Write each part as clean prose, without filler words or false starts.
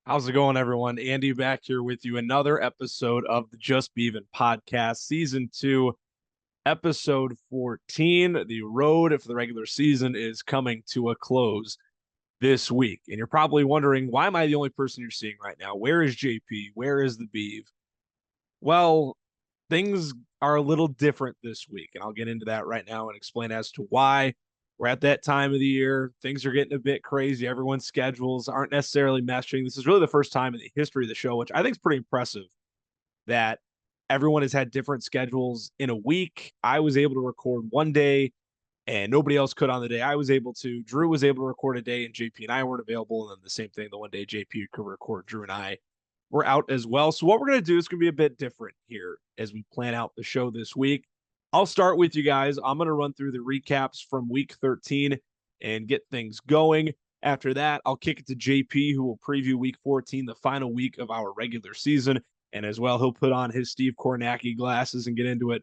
How's it going, everyone? Andy back here with you. Another episode of the Just Beavin podcast, season 2, episode 14. The road for the regular season is coming to a close this week. And you're probably wondering, why am I the only person you're seeing right now? Where is JP? Where is the Beav? Well, things are a little different this week, and I'll get into that right now and explain as to why. We're at that time of the year. Things are getting a bit crazy. Everyone's schedules aren't necessarily meshing. This is really the first time in the history of the show, which I think is pretty impressive, that everyone has had different schedules in a week. I was able to record one day and nobody else could on the day I was able to. Drew was able to record a day and JP and I weren't available. And then the same thing, the one day JP could record, Drew and I were out as well. So what we're going to do is going to be a bit different here as we plan out the show this week. I'll start with you guys. I'm going to run through the recaps from week 13 and get things going. After that, I'll kick it to JP, who will preview week 14, the final week of our regular season. And as well, he'll put on his Steve Kornacki glasses and get into it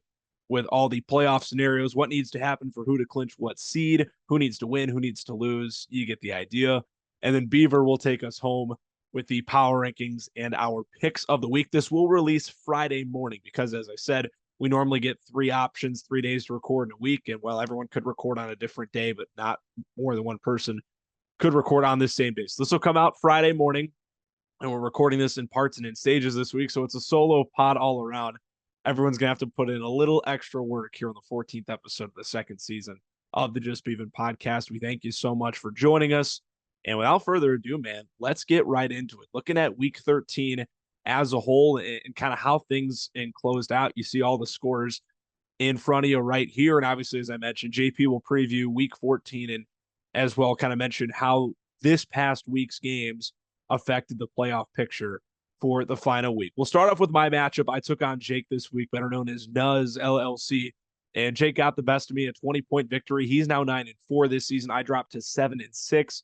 with all the playoff scenarios, what needs to happen for who to clinch what seed, who needs to win, who needs to lose. You get the idea. And then Beaver will take us home with the power rankings and our picks of the week. This will release Friday morning because, as I said, we normally get 3 options, 3 days to record in a week. And while everyone could record on a different day, but not more than one person could record on this same day. So this will come out Friday morning, and we're recording this in parts and in stages this week. So it's a solo pod all around. Everyone's going to have to put in a little extra work here on the 14th episode of the second season of the Just Beavin podcast. We thank you so much for joining us. And without further ado, man, let's get right into it. Looking at week 13 as a whole and kind of how things closed out. You see all the scores in front of you right here. And obviously, as I mentioned, JP will preview week 14 and as well kind of mention how this past week's games affected the playoff picture for the final week. We'll start off with my matchup. I took on Jake this week, better known as Nuz LLC. And Jake got the best of me, a 20-point victory. He's now 9-4 this season. I dropped to 7-6.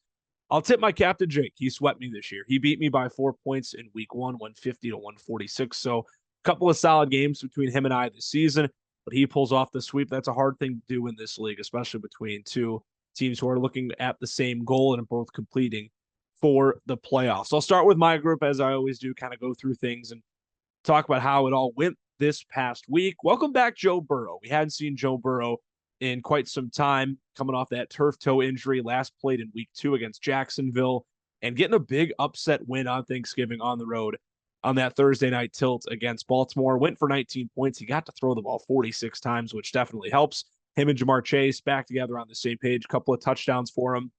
I'll tip my cap to Jake. He swept me this year. He beat me by 4 points in week 1, 150 to 146. So a couple of solid games between him and I this season, but he pulls off the sweep. That's a hard thing to do in this league, especially between two teams who are looking at the same goal and both completing for the playoffs. I'll start with my group, as I always do, kind of go through things and talk about how it all went this past week. Welcome back, Joe Burrow. We hadn't seen Joe Burrow in quite some time, coming off that turf toe injury, last played in week 2 against Jacksonville, and getting a big upset win on Thanksgiving on the road on that Thursday night tilt against Baltimore. Went for 19 points. He got to throw the ball 46 times, which definitely helps. Him and Jamar Chase back together on the same page, a couple of touchdowns for him.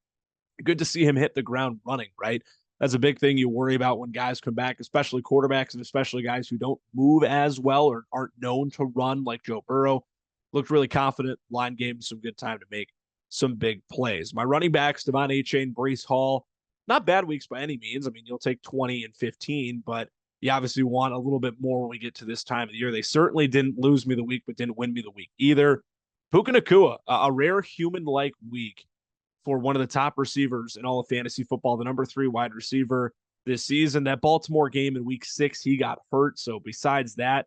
Good to see him hit the ground running, right? That's a big thing you worry about when guys come back, especially quarterbacks and especially guys who don't move as well or aren't known to run like Joe Burrow. Looked really confident. Line gave him some good time to make some big plays. My running backs, Devon Achane, Breece Hall, not bad weeks by any means. I mean, you'll take 20 and 15, but you obviously want a little bit more when we get to this time of the year. They certainly didn't lose me the week, but didn't win me the week either. Puka Nacua, a rare human-like week for one of the top receivers in all of fantasy football, the number 3 wide receiver this season. That Baltimore game in week 6, he got hurt. So besides that,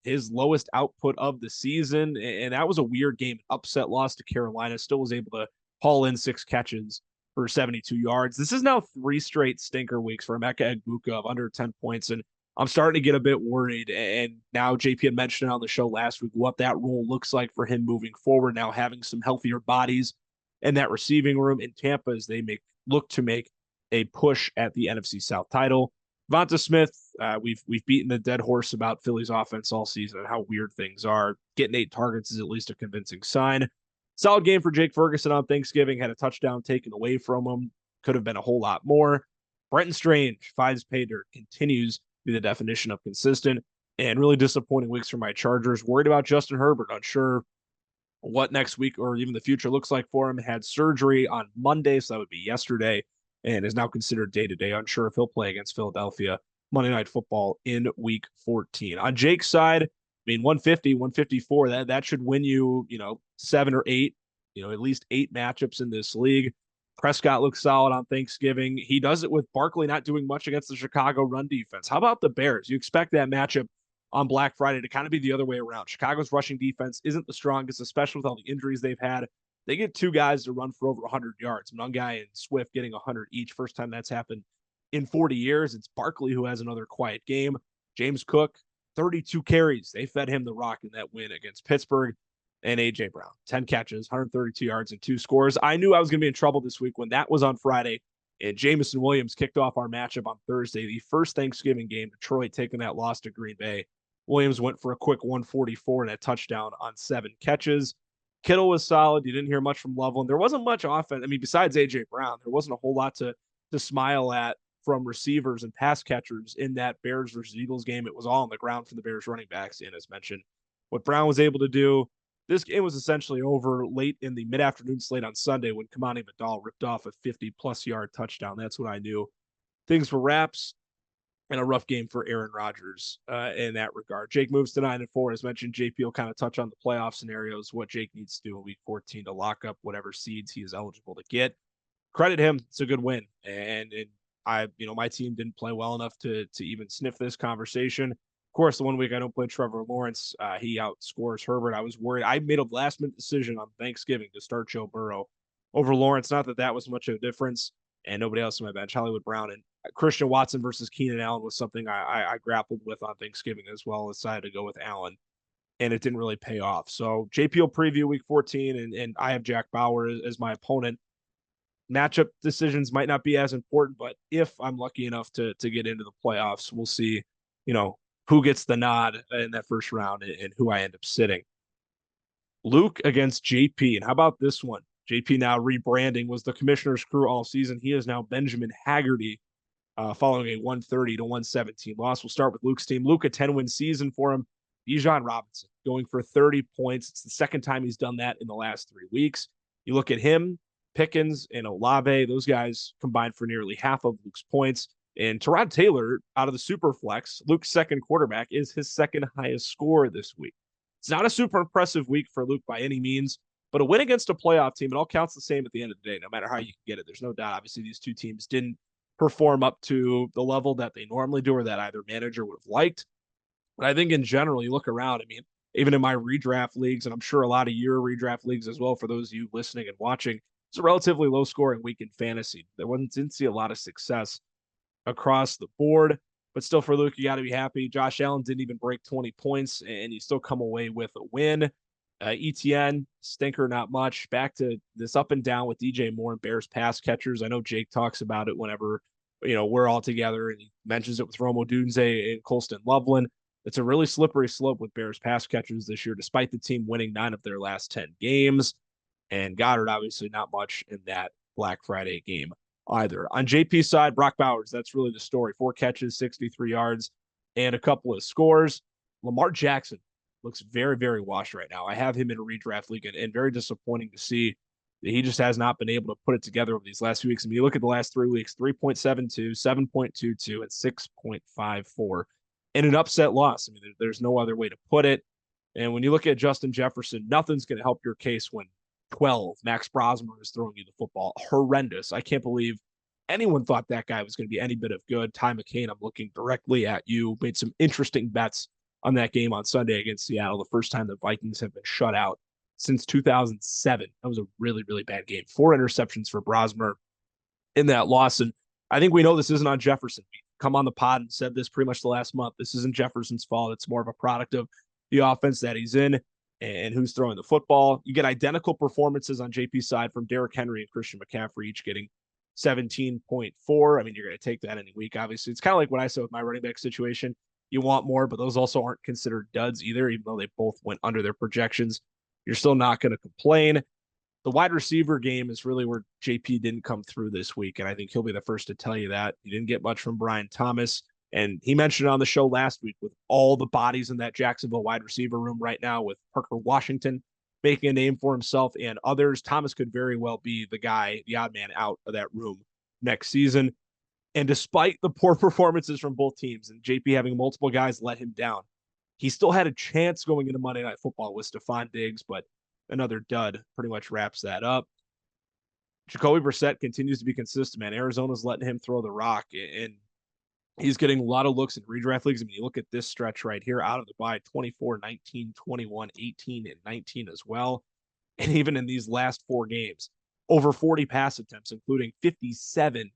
his lowest output of the season. And that was a weird game. Upset loss to Carolina. Still was able to haul in 6 catches for 72 yards. This is now 3 straight stinker weeks for Emeka Egbuka of under 10 points. And I'm starting to get a bit worried. And now JP had mentioned on the show last week what that role looks like for him moving forward, now having some healthier bodies in that receiving room in Tampa as they look to make a push at the NFC South title. Vonta Smith, we've beaten the dead horse about Philly's offense all season and how weird things are. Getting 8 targets is at least a convincing sign. Solid game for Jake Ferguson on Thanksgiving. Had a touchdown taken away from him. Could have been a whole lot more. Brenton Strange finds pay dirt. Continues to be the definition of consistent. And really disappointing weeks for my Chargers. Worried about Justin Herbert. Unsure what next week or even the future looks like for him. Had surgery on Monday, so that would be yesterday, and is now considered day-to-day. Unsure if he'll play against Philadelphia Monday Night Football in week 14. On Jake's side, I mean, 150, 154, that should win you, 7 or 8, at least 8 matchups in this league. Prescott looks solid on Thanksgiving. He does it with Barkley not doing much against the Chicago run defense. How about the Bears? You expect that matchup on Black Friday to kind of be the other way around. Chicago's rushing defense isn't the strongest, especially with all the injuries they've had. They get 2 guys to run for over 100 yards. Mungai and Swift getting 100 each. First time that's happened in 40 years. It's Barkley who has another quiet game. James Cook, 32 carries. They fed him the rock in that win against Pittsburgh. And A.J. Brown, 10 catches, 132 yards, and 2 scores. I knew I was going to be in trouble this week when that was on Friday. And Jamison Williams kicked off our matchup on Thursday, the first Thanksgiving game. Detroit taking that loss to Green Bay. Williams went for a quick 144 and a touchdown on 7 catches. Kittle was solid. You didn't hear much from Loveland. There wasn't much offense. I mean, besides A.J. Brown, there wasn't a whole lot to smile at from receivers and pass catchers in that Bears versus Eagles game. It was all on the ground for the Bears running backs. And as mentioned, what Brown was able to do, this game was essentially over late in the mid-afternoon slate on Sunday when Kamani Vidal ripped off a 50-plus yard touchdown. That's when I knew things were wraps, and a rough game for Aaron Rodgers in that regard. Jake moves to 9-4. As mentioned, JP will kind of touch on the playoff scenarios, what Jake needs to do in week 14 to lock up whatever seeds he is eligible to get. Credit him. It's a good win. And my team didn't play well enough to even sniff this conversation. Of course, the 1 week I don't play Trevor Lawrence, he outscores Herbert. I was worried. I made a last-minute decision on Thanksgiving to start Joe Burrow over Lawrence. Not that was much of a difference, and nobody else on my bench. Hollywood Brown and Christian Watson versus Keenan Allen was something I grappled with on Thanksgiving as well. Decided to go with Allen, and it didn't really pay off. So JP will preview week 14, and I have Jack Bauer as my opponent. Matchup decisions might not be as important, but if I'm lucky enough to get into the playoffs, we'll see, who gets the nod in that first round and who I end up sitting. Luke against JP. And how about this one? JP now rebranding, was the commissioner's crew all season. He is now Benjamin Haggerty following a 130-117 loss. We'll start with Luke's team. Luke, a 10-win season for him. Bijan Robinson going for 30 points. It's the second time he's done that in the last 3 weeks. You look at him, Pickens and Olave, those guys combined for nearly half of Luke's points. And Tyrod Taylor, out of the super flex, Luke's second quarterback, is his second highest score this week. It's not a super impressive week for Luke by any means, but a win against a playoff team, it all counts the same at the end of the day, no matter how you can get it. There's no doubt. Obviously, these two teams didn't perform up to the level that they normally do or that either manager would have liked. But I think in general, you look around, I mean, even in my redraft leagues, and I'm sure a lot of your redraft leagues as well, for those of you listening and watching, it's a relatively low-scoring week in fantasy. Didn't see a lot of success across the board, but still for Luke, you got to be happy. Josh Allen didn't even break 20 points, and you still come away with a win. ETN, stinker, not much. Back to this up and down with DJ Moore and Bears pass catchers. I know Jake talks about it whenever, we're all together, and he mentions it with Rome Odunze and Colston Loveland. It's a really slippery slope with Bears pass catchers this year, despite the team winning 9 of their last 10 games. And Goddard, obviously not much in that Black Friday game either. On JP's side, Brock Bowers, that's really the story. 4 catches, 63 yards, and a couple of scores. Lamar Jackson looks very, very washed right now. I have him in a redraft league, and very disappointing to see that he just has not been able to put it together over these last few weeks. I mean, you look at the last 3 weeks, 3.72, 7.22, and 6.54, and an upset loss. I mean, there's no other way to put it. And when you look at Justin Jefferson, nothing's going to help your case when 12, Max Brosmer is throwing you the football. Horrendous. I can't believe anyone thought that guy was going to be any bit of good. Ty McCain, I'm looking directly at you. Made some interesting bets on that game on Sunday against Seattle. The first time the Vikings have been shut out since 2007. That was a really, really bad game. 4 interceptions for Brosmer in that loss. And I think we know this isn't on Jefferson. We come on the pod and said this pretty much the last month. This isn't Jefferson's fault. It's more of a product of the offense that he's in and who's throwing the football. You get identical performances on JP's side from Derrick Henry and Christian McCaffrey, each getting 17.4. I mean, you're going to take that any week, obviously. It's kind of like what I said with my running back situation. You want more, but those also aren't considered duds either, even though they both went under their projections. You're still not going to complain. The wide receiver game is really where JP didn't come through this week, and I think he'll be the first to tell you that. He didn't get much from Brian Thomas. And he mentioned on the show last week, with all the bodies in that Jacksonville wide receiver room right now, with Parker Washington making a name for himself and others, Thomas could very well be the guy, the odd man out of that room next season. And despite the poor performances from both teams and JP having multiple guys let him down, he still had a chance going into Monday Night Football with Stephon Diggs, but another dud pretty much wraps that up. Jacoby Brissett continues to be consistent, man. Arizona's letting him throw the rock, and he's getting a lot of looks in redraft leagues. I mean, you look at this stretch right here out of the bye, 24, 19, 21, 18, and 19 as well. And even in these last 4 games, over 40 pass attempts, including 57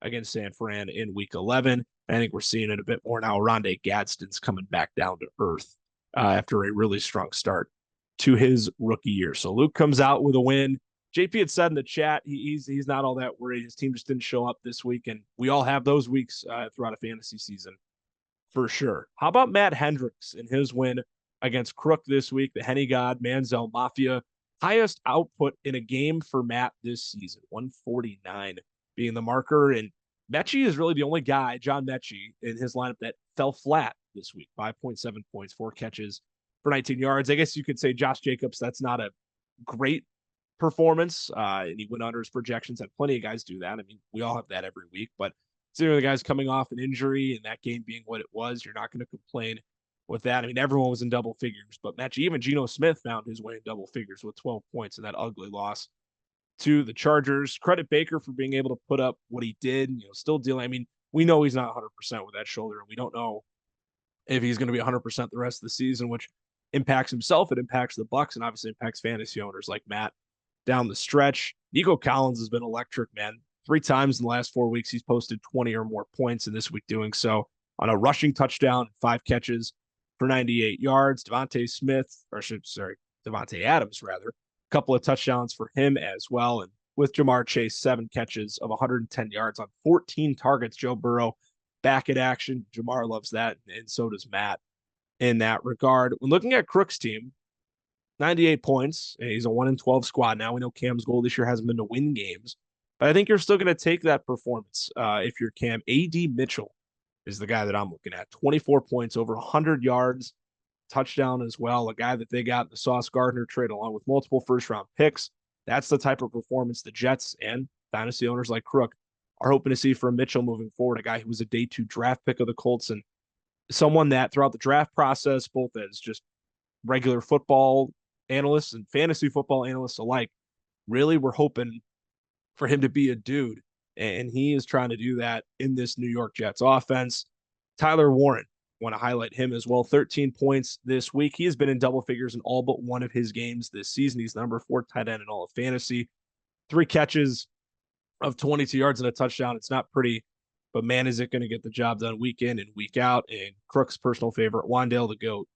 against San Fran in week 11. I think we're seeing it a bit more now. Rondé Gadsden's coming back down to earth after a really strong start to his rookie year. So Luke comes out with a win. JP had said in the chat he's not all that worried. His team just didn't show up this week, and we all have those weeks throughout a fantasy season for sure. How about Matt Hendricks in his win against Crook this week? The Henny God, Manziel Mafia, highest output in a game for Matt this season, 149 being the marker. And Mechie is really the only guy, John Mechie, in his lineup that fell flat this week. 5.7 points, 4 catches for 19 yards. I guess you could say Josh Jacobs, that's not a great performance. And he went under his projections. Had plenty of guys do that. I mean, we all have that every week, but considering the guys coming off an injury and that game being what it was, you're not going to complain with that. I mean, everyone was in double figures, but Matt, even Geno Smith found his way in double figures with 12 points in that ugly loss to the Chargers. Credit Baker for being able to put up what he did, still dealing. I mean, we know he's not 100% with that shoulder, and we don't know if he's going to be 100% the rest of the season, which impacts himself. It impacts the Bucs and obviously impacts fantasy owners like Matt down the stretch. Nico Collins has been electric, man. 3 times in the last 4 weeks, he's posted 20 or more points in this week doing so on a rushing touchdown, 5 catches for 98 yards. Devontae Adams, rather. A couple of touchdowns for him as well. And with Jamar Chase, 7 catches of 110 yards on 14 targets. Joe Burrow back in action. Jamar loves that, and so does Matt in that regard. When looking at Crook's team, 98 points. He's a 1-12 squad now. We know Cam's goal this year hasn't been to win games, but I think you're still going to take that performance if you're Cam. A.D. Mitchell is the guy that I'm looking at. 24 points, over 100 yards, touchdown as well. A guy that they got in the Sauce Gardner trade along with multiple first-round picks. That's the type of performance the Jets and dynasty owners like Crook are hoping to see from Mitchell moving forward. A guy who was a day 2 draft pick of the Colts and someone that throughout the draft process, both as just regular football analysts and fantasy football analysts alike, really were hoping for him to be a dude. And he is trying to do that in this New York Jets offense. Tyler Warren, want to highlight him as well. 13 points this week. He has been in double figures in all but one of his games this season. He's number 4 tight end in all of fantasy. 3 catches of 22 yards and a touchdown. It's not pretty, but man, is it going to get the job done week in and week out. And Crook's personal favorite, Wan'Dale the GOAT,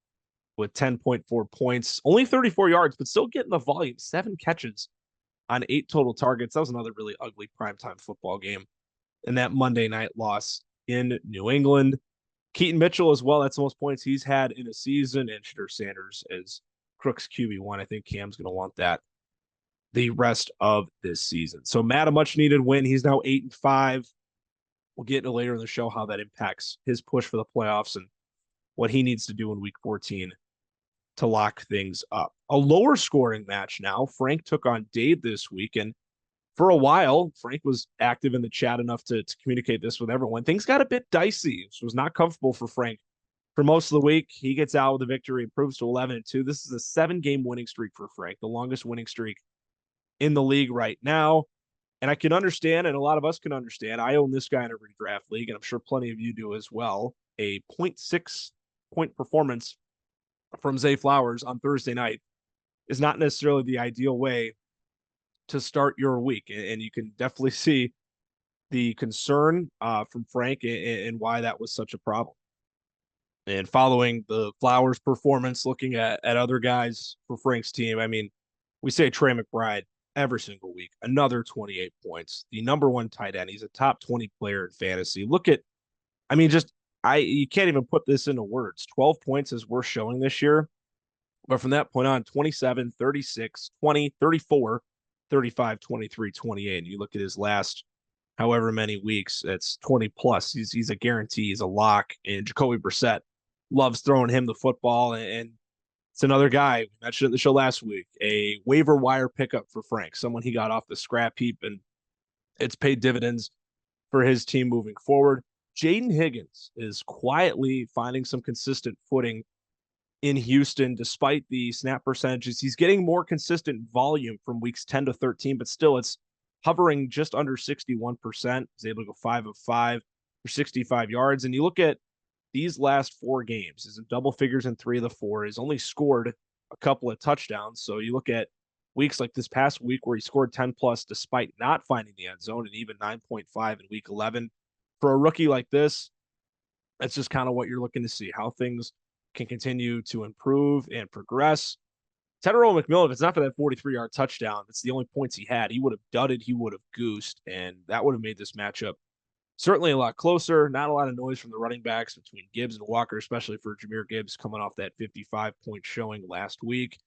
with 10.4 points, only 34 yards, but still getting the volume. 7 catches on 8 total targets. That was another really ugly primetime football game. And that Monday night loss in New England. Keaton Mitchell as well. That's the most points he's had in a season. And Shedeur Sanders as Crook's QB1. I think Cam's going to want that the rest of this season. So Matt, a much needed win. He's now 8-5. We'll get into later in the show how that impacts his push for the playoffs and what he needs to do in week 14 to lock things up. A lower scoring match now. Frank took on Dave this week, and for a while, Frank was active in the chat enough to communicate this with everyone. Things got a bit dicey. This was not comfortable for Frank for most of the week. He gets out with a victory, improves to 11-2. This is a 7-game winning streak for Frank, the longest winning streak in the league right now. And I can understand, and a lot of us can understand, I own this guy in a redraft league, and I'm sure plenty of you do as well. A 0.6 point performance from Zay Flowers on Thursday night is not necessarily the ideal way to start your week. And you can definitely see the concern from Frank and why that was such a problem. And following the Flowers performance, looking at other guys for Frank's team, I mean, we say Trey McBride every single week, another 28 points, the number 1 tight end. He's a top 20 player in fantasy. Look at, I mean, you can't even put this into words. 12 points is worth showing this year. But from that point on, 27, 36, 20, 34, 35, 23, 28. And you look at his last however many weeks, it's 20 plus. He's a guarantee. He's a lock. And Jacoby Brissett loves throwing him the football. And it's another guy, we mentioned it in the show last week, a waiver wire pickup for Frank, someone he got off the scrap heap, and it's paid dividends for his team moving forward. Jaden Higgins is quietly finding some consistent footing in Houston, despite the snap percentages. He's getting more consistent volume from weeks 10 to 13, but still it's hovering just under 61%. He's able to go 5 of 5 for 65 yards. And you look at these last 4 games, he's in double figures in 3 of the 4. He's only scored a couple of touchdowns. So you look at weeks like this past week where he scored 10 plus despite not finding the end zone, and even 9.5 in week 11. For a rookie like this, that's just kind of what you're looking to see, how things can continue to improve and progress. Tedero McMillan, if it's not for that 43-yard touchdown, it's the only points he had. He would have dudded, he would have goosed, and that would have made this matchup certainly a lot closer. Not a lot of noise from the running backs between Gibbs and Walker, especially for Jahmyr Gibbs coming off that 55-point showing last week.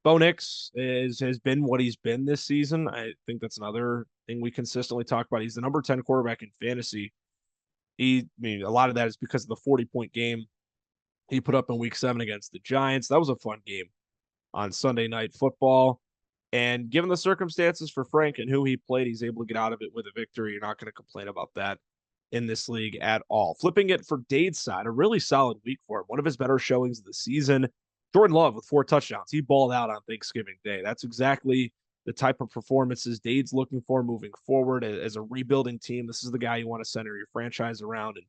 Bo Nix has been what he's been this season. I think that's another thing we consistently talk about. He's the number 10 quarterback in fantasy. I mean, a lot of that is because of the 40-point game he put up in week 7 against the Giants. That was a fun game on Sunday Night Football. And given the circumstances for Frank and who he played, he's able to get out of it with a victory. You're not going to complain about that in this league at all. Flipping it for Dade's side, a really solid week for him. One of his better showings of the season. Jordan Love with 4 touchdowns. He balled out on Thanksgiving Day. That's exactly the type of performances Dade's looking for moving forward as a rebuilding team. This is the guy you want to center your franchise around, and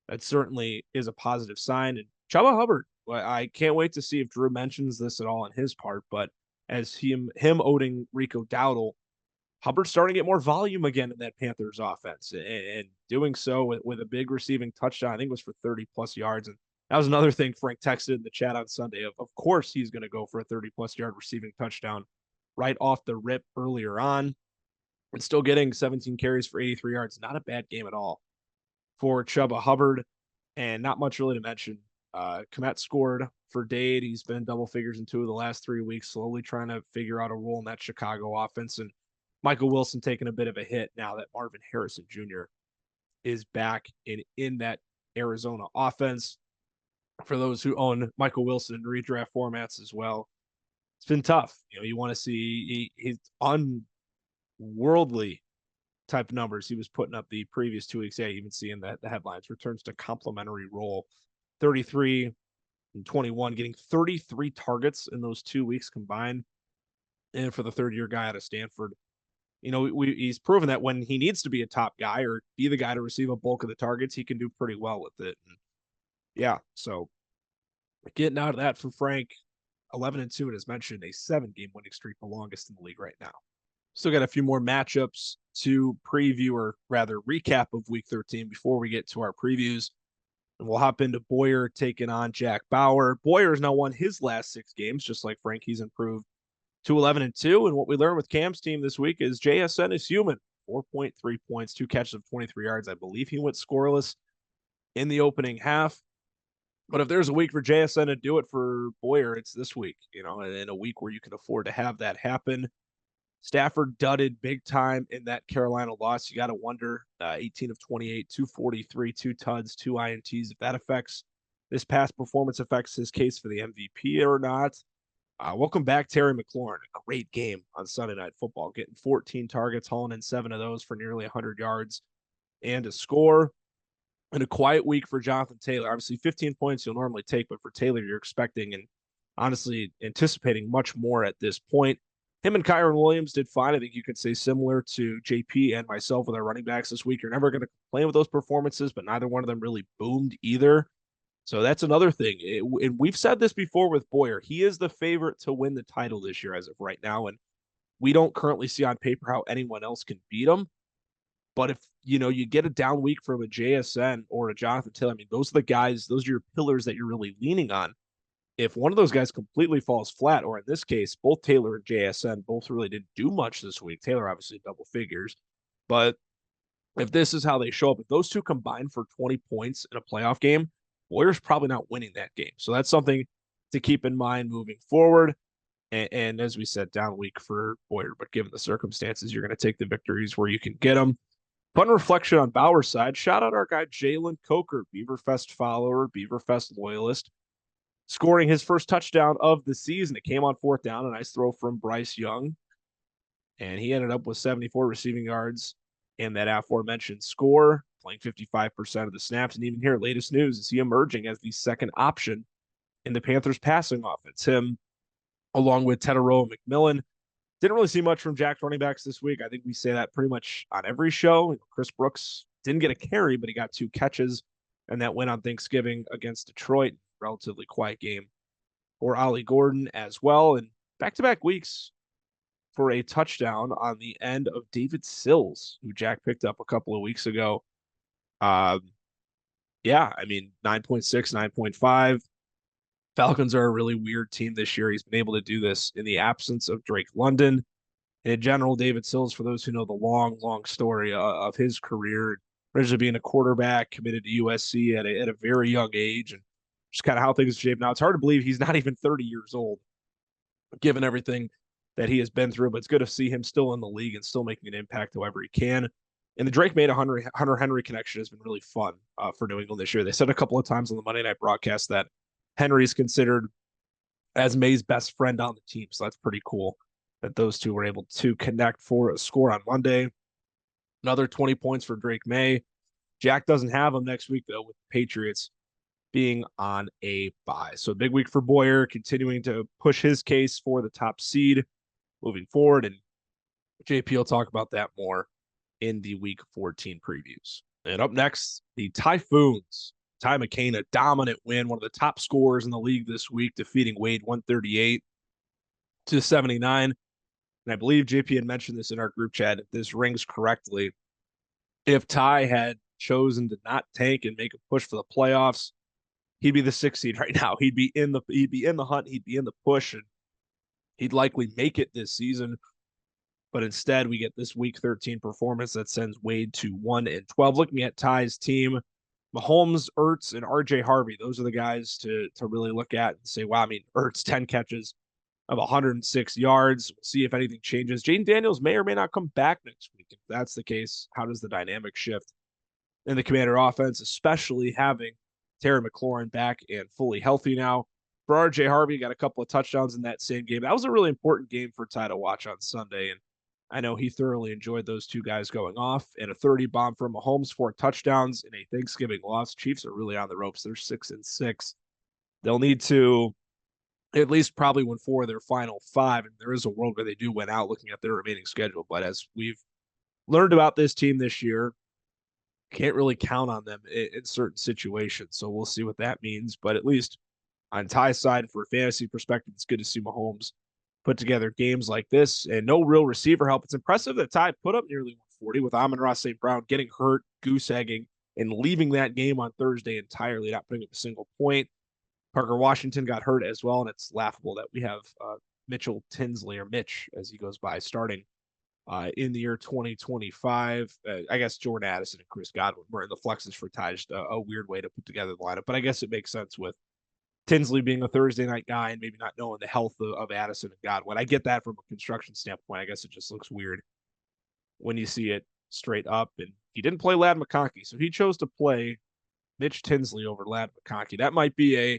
that certainly is a positive sign. And Chuba Hubbard, I can't wait to see if Drew mentions this at all on his part, but as him owning Rico Dowdle, Hubbard's starting to get more volume again in that Panthers offense, and doing so with a big receiving touchdown. I think it was for 30-plus yards. And that was another thing Frank texted in the chat on Sunday. Of course, he's going to go for a 30-plus yard receiving touchdown right off the rip earlier on. And still getting 17 carries for 83 yards. Not a bad game at all for Chuba Hubbard. And not much really to mention. Kmet scored for Dade. He's been double figures in 2 of the last 3 weeks, slowly trying to figure out a role in that Chicago offense. And Michael Wilson taking a bit of a hit now that Marvin Harrison Jr. is back in that Arizona offense. For those who own Michael Wilson in redraft formats as well, it's been tough. You want to see his unworldly type numbers he was putting up the previous 2 weeks. Yeah, even seeing that the headlines returns to complimentary role, 33 and 21, getting 33 targets in those 2 weeks combined. And for the third-year guy out of Stanford, he's proven that when he needs to be a top guy or be the guy to receive a bulk of the targets, he can do pretty well with it. And yeah, so getting out of that for Frank, 11-2, and as mentioned, a 7-game winning streak, the longest in the league right now. Still got a few more matchups to preview, or rather recap of week 13 before we get to our previews. And we'll hop into Boyer taking on Jack Bauer. Boyer's now won his last 6 games, just like Frank. He's improved to 11-2. And what we learned with Cam's team this week is JSN is human. 4.3 points, 2 catches of 23 yards. I believe he went scoreless in the opening half. But if there's a week for JSN to do it for Boyer, it's this week, and in a week where you can afford to have that happen. Stafford dudded big time in that Carolina loss. You got to wonder, 18 of 28, 243, 2 tuds, 2 INTs. If that affects this past performance, affects his case for the MVP or not. Welcome back, Terry McLaurin. A great game on Sunday Night Football, getting 14 targets, hauling in 7 of those for nearly 100 yards and a score. And a quiet week for Jonathan Taylor. Obviously, 15 points you'll normally take, but for Taylor, you're expecting and honestly anticipating much more at this point. Him and Kyron Williams did fine. I think you could say similar to JP and myself with our running backs this week. You're never going to complain with those performances, but neither one of them really boomed either. So that's another thing. And we've said this before with Boyer. He is the favorite to win the title this year as of right now, and we don't currently see on paper how anyone else can beat him. But if, you get a down week from a JSN or a Jonathan Taylor, I mean, those are the guys, those are your pillars that you're really leaning on. If one of those guys completely falls flat, or in this case, both Taylor and JSN both really didn't do much this week. Taylor obviously double figures. But if this is how they show up, if those two combine for 20 points in a playoff game, Boyer's probably not winning that game. So that's something to keep in mind moving forward. And as we said, down week for Boyer, but given the circumstances, you're going to take the victories where you can get them. Fun reflection on Bauer's side. Shout out our guy, Jalen Coker, Beaverfest follower, Beaverfest loyalist, scoring his first touchdown of the season. It came on 4th down, a nice throw from Bryce Young. And he ended up with 74 receiving yards and that aforementioned score, playing 55% of the snaps. And even here, latest news is he emerging as the second option in the Panthers passing offense. Him, along with Tedero McMillan. Didn't really see much from Jack's running backs this week. I think we say that pretty much on every show. Chris Brooks didn't get a carry, but he got 2 catches, and that win on Thanksgiving against Detroit. Relatively quiet game for Ollie Gordon as well. And back-to-back weeks, for a touchdown on the end of David Sills, who Jack picked up a couple of weeks ago. Um, yeah, I mean, 9.6, 9.5. Falcons are a really weird team this year. He's been able to do this in the absence of Drake London. And in general, David Sills, for those who know the long story of his career, originally being a quarterback, committed to USC at a very young age, and just kind of how things shape now. It's hard to believe he's not even 30 years old, given everything that he has been through. But it's good to see him still in the league and still making an impact however he can. And the Drake made a Hunter Henry connection has been really fun for New England this year. They said a couple of times on the Monday night broadcast that Henry is considered as May's best friend on the team. So that's pretty cool that those two were able to connect for a score on Monday. Another 20 points for Drake May. Jack doesn't have him next week, though, with the Patriots being on a bye. So big week for Boyer, continuing to push his case for the top seed moving forward. And JP will talk about that more in the week 14 previews. And up next, the Typhoons. Ty McCain, a dominant win, one of the top scorers in the league this week, defeating Wade 138-79. And I believe JP had mentioned this in our group chat. If this rings correctly, if Ty had chosen to not tank and make a push for the playoffs, he'd be the 6th seed right now. He'd be in the hunt, he'd be in the push, and he'd likely make it this season. But instead, we get this week 13 performance that sends Wade to 1-12. Looking at Ty's team, Mahomes, Ertz, and RJ Harvey, those are the guys to really look at and say, wow, I mean, Ertz, 10 catches of 106 yards. We'll see if anything changes. Jaden Daniels may or may not come back next week. If that's the case, how does the dynamic shift in the Commander offense, especially having Terry McLaurin back and fully healthy now? For RJ Harvey, got a couple of touchdowns in that same game. That was a really important game for Ty to watch on Sunday, and I know he thoroughly enjoyed those two guys going off. And a 30 bomb for Mahomes, 4 touchdowns in a Thanksgiving loss. Chiefs are really on the ropes. They're 6-6. They'll need to at least probably win 4 of their final 5. And there is a world where they do win out looking at their remaining schedule. But as we've learned about this team this year, can't really count on them in certain situations. So we'll see what that means. But at least on Ty's side, for a fantasy perspective, it's good to see Mahomes put together games like this and no real receiver help. It's impressive that Ty put up nearly 140 with Amon-Ra St. Brown getting hurt, goose egging, and leaving that game on Thursday entirely, not putting up a single point. Parker Washington got hurt as well, and it's laughable that we have Mitchell Tinsley, or Mitch as he goes by, starting in the year 2025. I guess Jordan Addison and Chris Godwin were in the flexes for Ty. Just a weird way to put together the lineup, but I guess it makes sense with Tinsley being a Thursday night guy and maybe not knowing the health of Addison and Godwin. I get that from a construction standpoint. I guess it just looks weird when you see it straight up. And he didn't play Ladd McConkey, so he chose to play Mitch Tinsley over Ladd McConkey. That might be a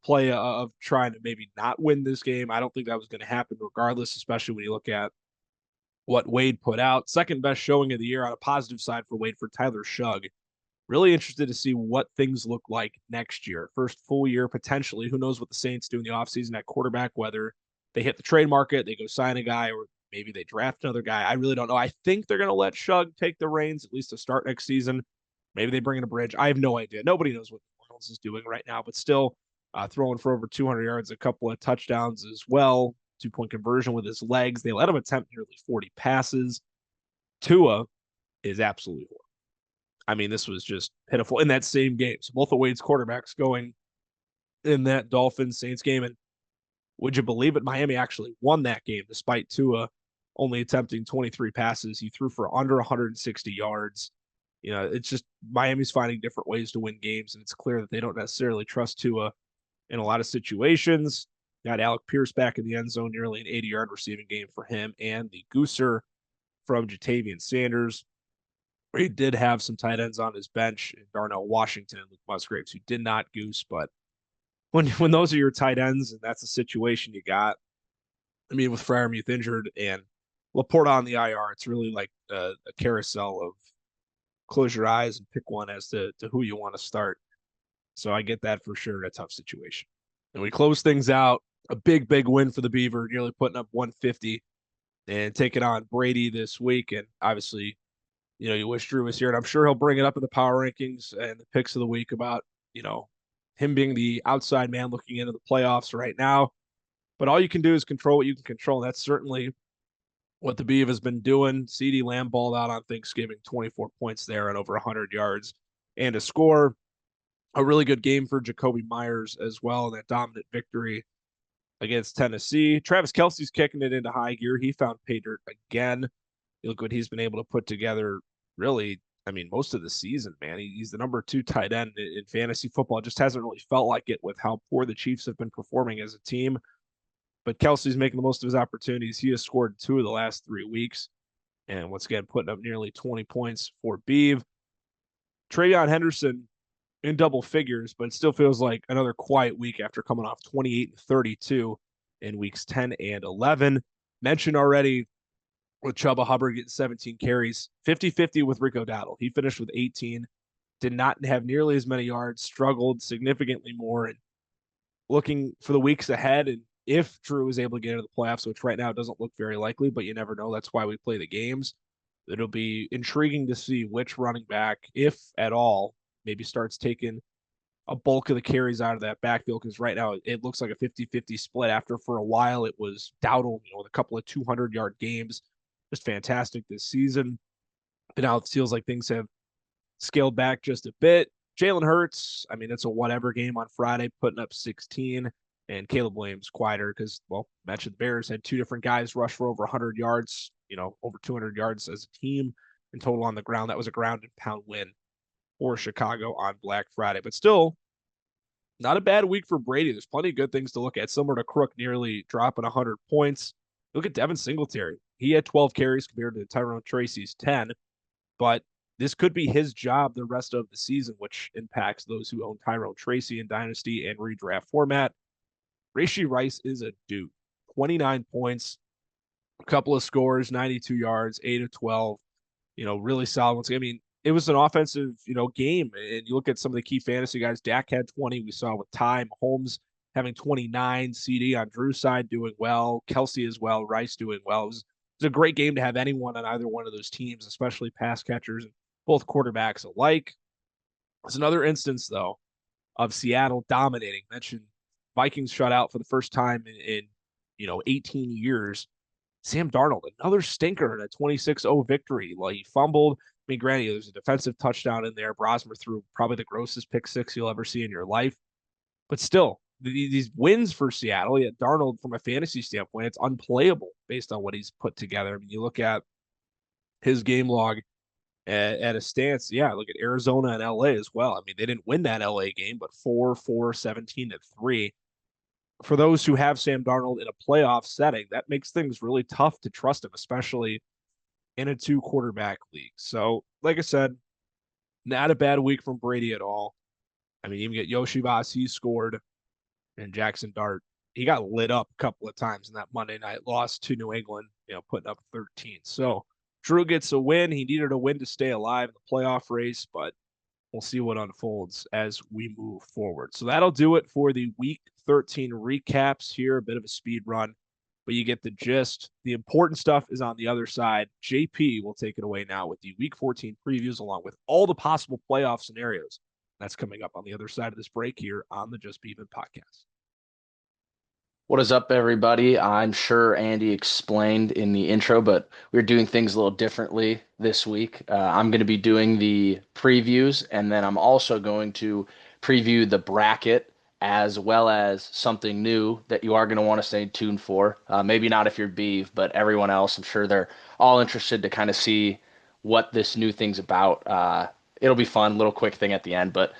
play of trying to maybe not win this game. I don't think that was going to happen regardless, especially when you look at what Wade put out. Second best showing of the year on a positive side for Wade for Tyler Shugg. Really interested to see what things look like next year. First full year, potentially. Who knows what the Saints do in the offseason at quarterback, whether they hit the trade market, they go sign a guy, or maybe they draft another guy. I really don't know. I think they're going to let Shugg take the reins, at least to start next season. Maybe they bring in a Bridge. I have no idea. Nobody knows what New Orleans is doing right now, but still throwing for over 200 yards, a couple of touchdowns as well. 2-point conversion with his legs. They let him attempt nearly 40 passes. Tua is absolutely horrible. I mean, this was just pitiful in that same game. So both of Wade's quarterbacks going in that Dolphins Saints game. And would you believe it? Miami actually won that game despite Tua only attempting 23 passes. He threw for under 160 yards. You know, it's just Miami's finding different ways to win games. And it's clear that they don't necessarily trust Tua in a lot of situations. Got Alec Pierce back in the end zone, nearly an 80-yard receiving game for him, and the gooser from Jatavian Sanders. He did have some tight ends on his bench, Darnell Washington and Luke Musgraves, who did not goose. But when those are your tight ends and that's the situation you got, I mean, with Freiermuth injured and Laporta on the IR, it's really like a carousel of close your eyes and pick one as to who you want to start. So I get that for sure in a tough situation. And we close things out. A big win for the Beaver, nearly putting up 150 and taking on Brady this week. And obviously, you know, you wish Drew was here, and I'm sure he'll bring it up in the power rankings and the picks of the week about, you know, him being the outside man looking into the playoffs right now. But all you can do is control what you can control. And that's certainly what the Beav has been doing. CeeDee Lamb balled out on Thanksgiving, 24 points there and over 100 yards and a score. A really good game for Jacoby Myers as well in that dominant victory against Tennessee. Travis Kelce's kicking it into high gear. He found pay dirt again. You look what he's been able to put together, really, I mean, most of the season, man. He's the number 2 tight end in fantasy football. It just hasn't really felt like it with how poor the Chiefs have been performing as a team. But Kelsey's making the most of his opportunities. He has scored 2 of the last 3 weeks. And once again, putting up nearly 20 points for Beav. Travion Henderson in double figures, but it still feels like another quiet week after coming off 28 and 32 in weeks 10 and 11. Mentioned already with Chuba Hubbard getting 17 carries, 50-50 with Rico Dowdle. He finished with 18, did not have nearly as many yards, struggled significantly more. And looking for the weeks ahead, and if Drew is able to get into the playoffs, which right now doesn't look very likely, but you never know. That's why we play the games. It'll be intriguing to see which running back, if at all, maybe starts taking a bulk of the carries out of that backfield, because right now it looks like a 50-50 split after for a while it was Dowdle, with a couple of 200-yard games. Just fantastic this season. But now it feels like things have scaled back just a bit. Jalen Hurts, I mean, it's a whatever game on Friday, putting up 16. And Caleb Williams quieter because, well, mentioned the Bears had 2 different guys rush for over 100 yards, over 200 yards as a team in total on the ground. That was a ground and pound win for Chicago on Black Friday. But still, not a bad week for Brady. There's plenty of good things to look at. Similar to Crook nearly dropping 100 points. Look at Devin Singletary. He had 12 carries compared to Tyrone Tracy's 10, but this could be his job the rest of the season, which impacts those who own Tyrone Tracy in Dynasty and redraft format. Rashee Rice is a dude. 29 points, a couple of scores, 92 yards, 8 of 12. Really solid ones. I mean, it was an offensive, game. And you look at some of the key fantasy guys. Dak had 20. We saw with Ty Mahomes having 29. CeeDee on Drew's side doing well. Kelce as well. Rice doing well. It was a great game to have anyone on either one of those teams, especially pass catchers and both quarterbacks alike. It's another instance, though, of Seattle dominating. Mentioned Vikings shut out for the first time in 18 years. Sam Darnold, another stinker in a 26-0 victory. Like, he fumbled. I mean, granted, there's a defensive touchdown in there. Brosmer threw probably the grossest pick six you'll ever see in your life. But still, these wins for Seattle, yet Darnold, from a fantasy standpoint, it's unplayable based on what he's put together. I mean, you look at his game log at a stance. Yeah, look at Arizona and LA as well. I mean, they didn't win that LA game, but 4-4, 17-3. For those who have Sam Darnold in a playoff setting, that makes things really tough to trust him, especially in a 2-quarterback league. So, like I said, not a bad week from Brady at all. I mean, even get Yoshi Voss, he scored, and Jackson Dart, he got lit up a couple of times in that Monday night loss to New England, putting up 13. So Drew gets a win. He needed a win to stay alive in the playoff race, but we'll see what unfolds as we move forward. So that'll do it for the Week 13 recaps here. A bit of a speed run, but you get the gist. The important stuff is on the other side. JP will take it away now with the Week 14 previews, along with all the possible playoff scenarios. That's coming up on the other side of this break here on the Just Beavin podcast. What is up, everybody? I'm sure Andy explained in the intro, but we're doing things a little differently this week. I'm going to be doing the previews, and then I'm also going to preview the bracket as well as something new that you are going to want to stay tuned for. Maybe not if you're Beeve, but everyone else, I'm sure they're all interested to kind of see what this new thing's about. It'll be fun, little quick thing at the end, but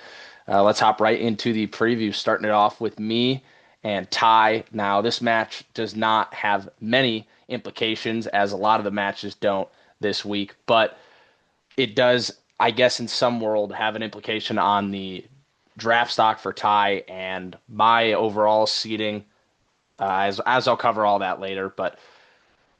let's hop right into the preview, starting it off with me and Ty. Now, this match does not have many implications, as a lot of the matches don't this week, but it does, I guess, in some world, have an implication on the draft stock for Ty and my overall seeding. As I'll cover all that later, but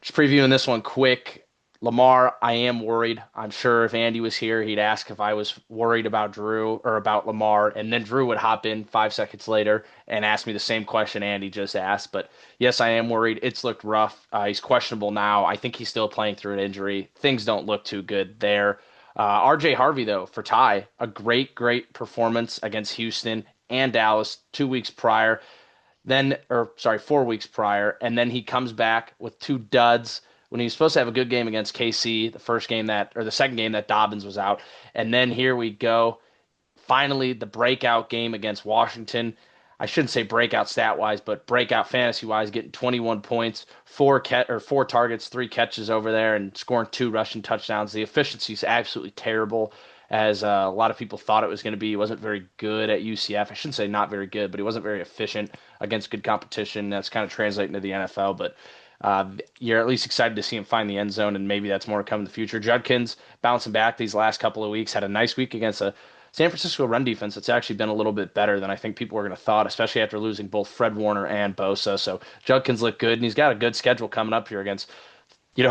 just previewing this one quick. Lamar, I am worried. I'm sure if Andy was here, he'd ask if I was worried about Drew or about Lamar, and then Drew would hop in 5 seconds later and ask me the same question Andy just asked. But yes, I am worried. It's looked rough. He's questionable now. I think he's still playing through an injury. Things don't look too good there. RJ Harvey, though, for Ty, a great performance against Houston and Dallas 2 weeks prior. 4 weeks prior, and then he comes back with 2 duds when he was supposed to have a good game against KC, the second game that Dobbins was out. And then here we go. Finally, the breakout game against Washington. I shouldn't say breakout stat wise, but breakout fantasy wise, getting 21 points, four targets, three catches over there, and scoring two rushing touchdowns. The efficiency is absolutely terrible, as a lot of people thought it was going to be. He wasn't very good at UCF. I shouldn't say not very good, but he wasn't very efficient against good competition. That's kind of translating to the NFL, but. You're at least excited to see him find the end zone, and maybe that's more to come in the future. Judkins bouncing back these last couple of weeks, had a nice week against a San Francisco run defense. It's actually been a little bit better than I think people were going to thought, especially after losing both Fred Warner and Bosa. So Judkins looked good, and he's got a good schedule coming up here against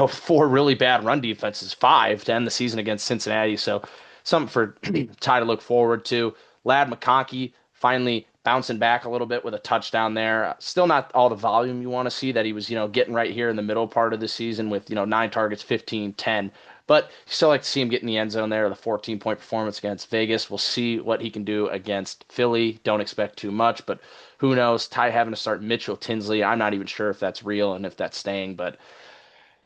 four really bad run defenses, five to end the season against Cincinnati. So something for Ty to look forward to. Lad McConkey finally bouncing back a little bit with a touchdown there. Still not all the volume you want to see that he was, getting right here in the middle part of the season with, 9 targets, 15, 10. But you still like to see him get in the end zone there. The 14-point performance against Vegas. We'll see what he can do against Philly. Don't expect too much, but who knows? Ty having to start Mitchell Tinsley. I'm not even sure if that's real and if that's staying, but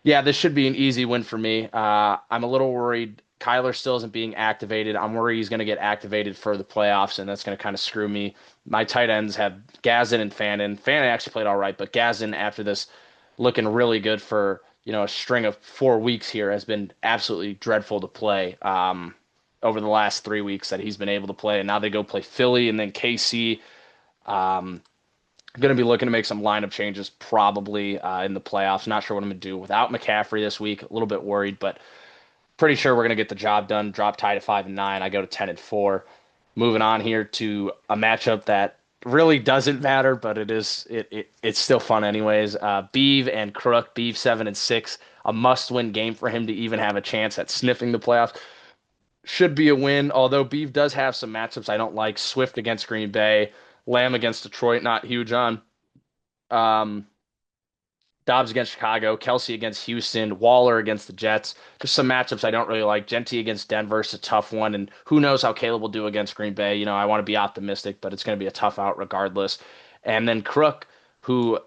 yeah, this should be an easy win for me. I'm a little worried. Kyler still isn't being activated. I'm worried he's going to get activated for the playoffs, and that's going to kind of screw me. My tight ends have Gazin and Fannin. Fannin actually played all right, but Gazin, after this, looking really good for a string of 4 weeks here, has been absolutely dreadful to play over the last 3 weeks that he's been able to play. And now they go play Philly and then KC. Um, Going to be looking to make some lineup changes probably in the playoffs. Not sure what I'm going to do without McCaffrey this week. A little bit worried, but pretty sure we're going to get the job done. Drop Ty to 5-9. I go to 10-4. Moving on here to a matchup that really doesn't matter, but it's still fun anyways. Beav and Crook, Beav 7-6, a must-win game for him to even have a chance at sniffing the playoffs. Should be a win, although Beav does have some matchups I don't like. Swift against Green Bay, Lamb against Detroit, not huge on. Um, Dobbs against Chicago, Kelsey against Houston, Waller against the Jets. Just some matchups I don't really like. Genty against Denver is a tough one, and who knows how Caleb will do against Green Bay. I want to be optimistic, but it's going to be a tough out regardless. And then Crook, who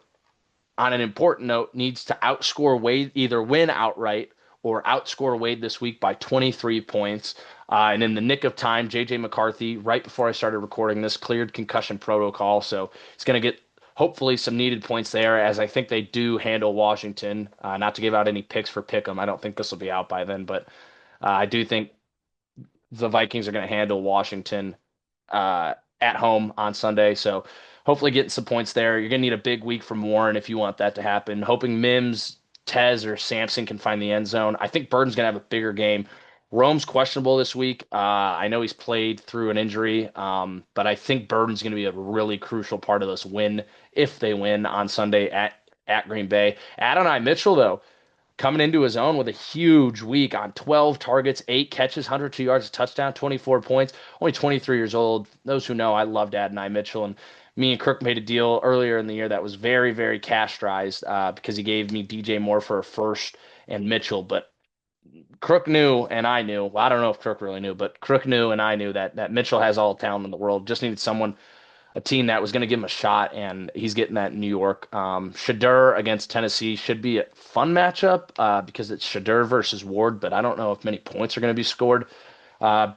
on an important note, needs to outscore Wade, either win outright or outscore Wade this week by 23 points. And in the nick of time, J.J. McCarthy, right before I started recording this, cleared concussion protocol. So he's going to get hopefully some needed points there, as I think they do handle Washington. Not to give out any picks for Pick'em. I don't think this will be out by then, but I do think the Vikings are going to handle Washington at home on Sunday. So hopefully getting some points there. You're going to need a big week from Warren if you want that to happen. Hoping Mims, Tez, or Sampson can find the end zone. I think Burton's going to have a bigger game. Rome's questionable this week. I know he's played through an injury, but I think Burton's going to be a really crucial part of this win if they win on Sunday at Green Bay. Adonai Mitchell, though, coming into his own with a huge week on 12 targets, 8 catches, 102 yards, a touchdown, 24 points, only 23 years old. Those who know, I loved Adonai Mitchell, and me and Kirk made a deal earlier in the year that was very, very cash-strized because he gave me DJ Moore for a first and Mitchell, but Crook knew and I knew. Well, I don't know if Crook really knew, but Crook knew and I knew that Mitchell has all the talent in the world. Just needed a team that was going to give him a shot, and he's getting that in New York. Shadur against Tennessee should be a fun matchup because it's Shadur versus Ward, but I don't know if many points are going to be scored.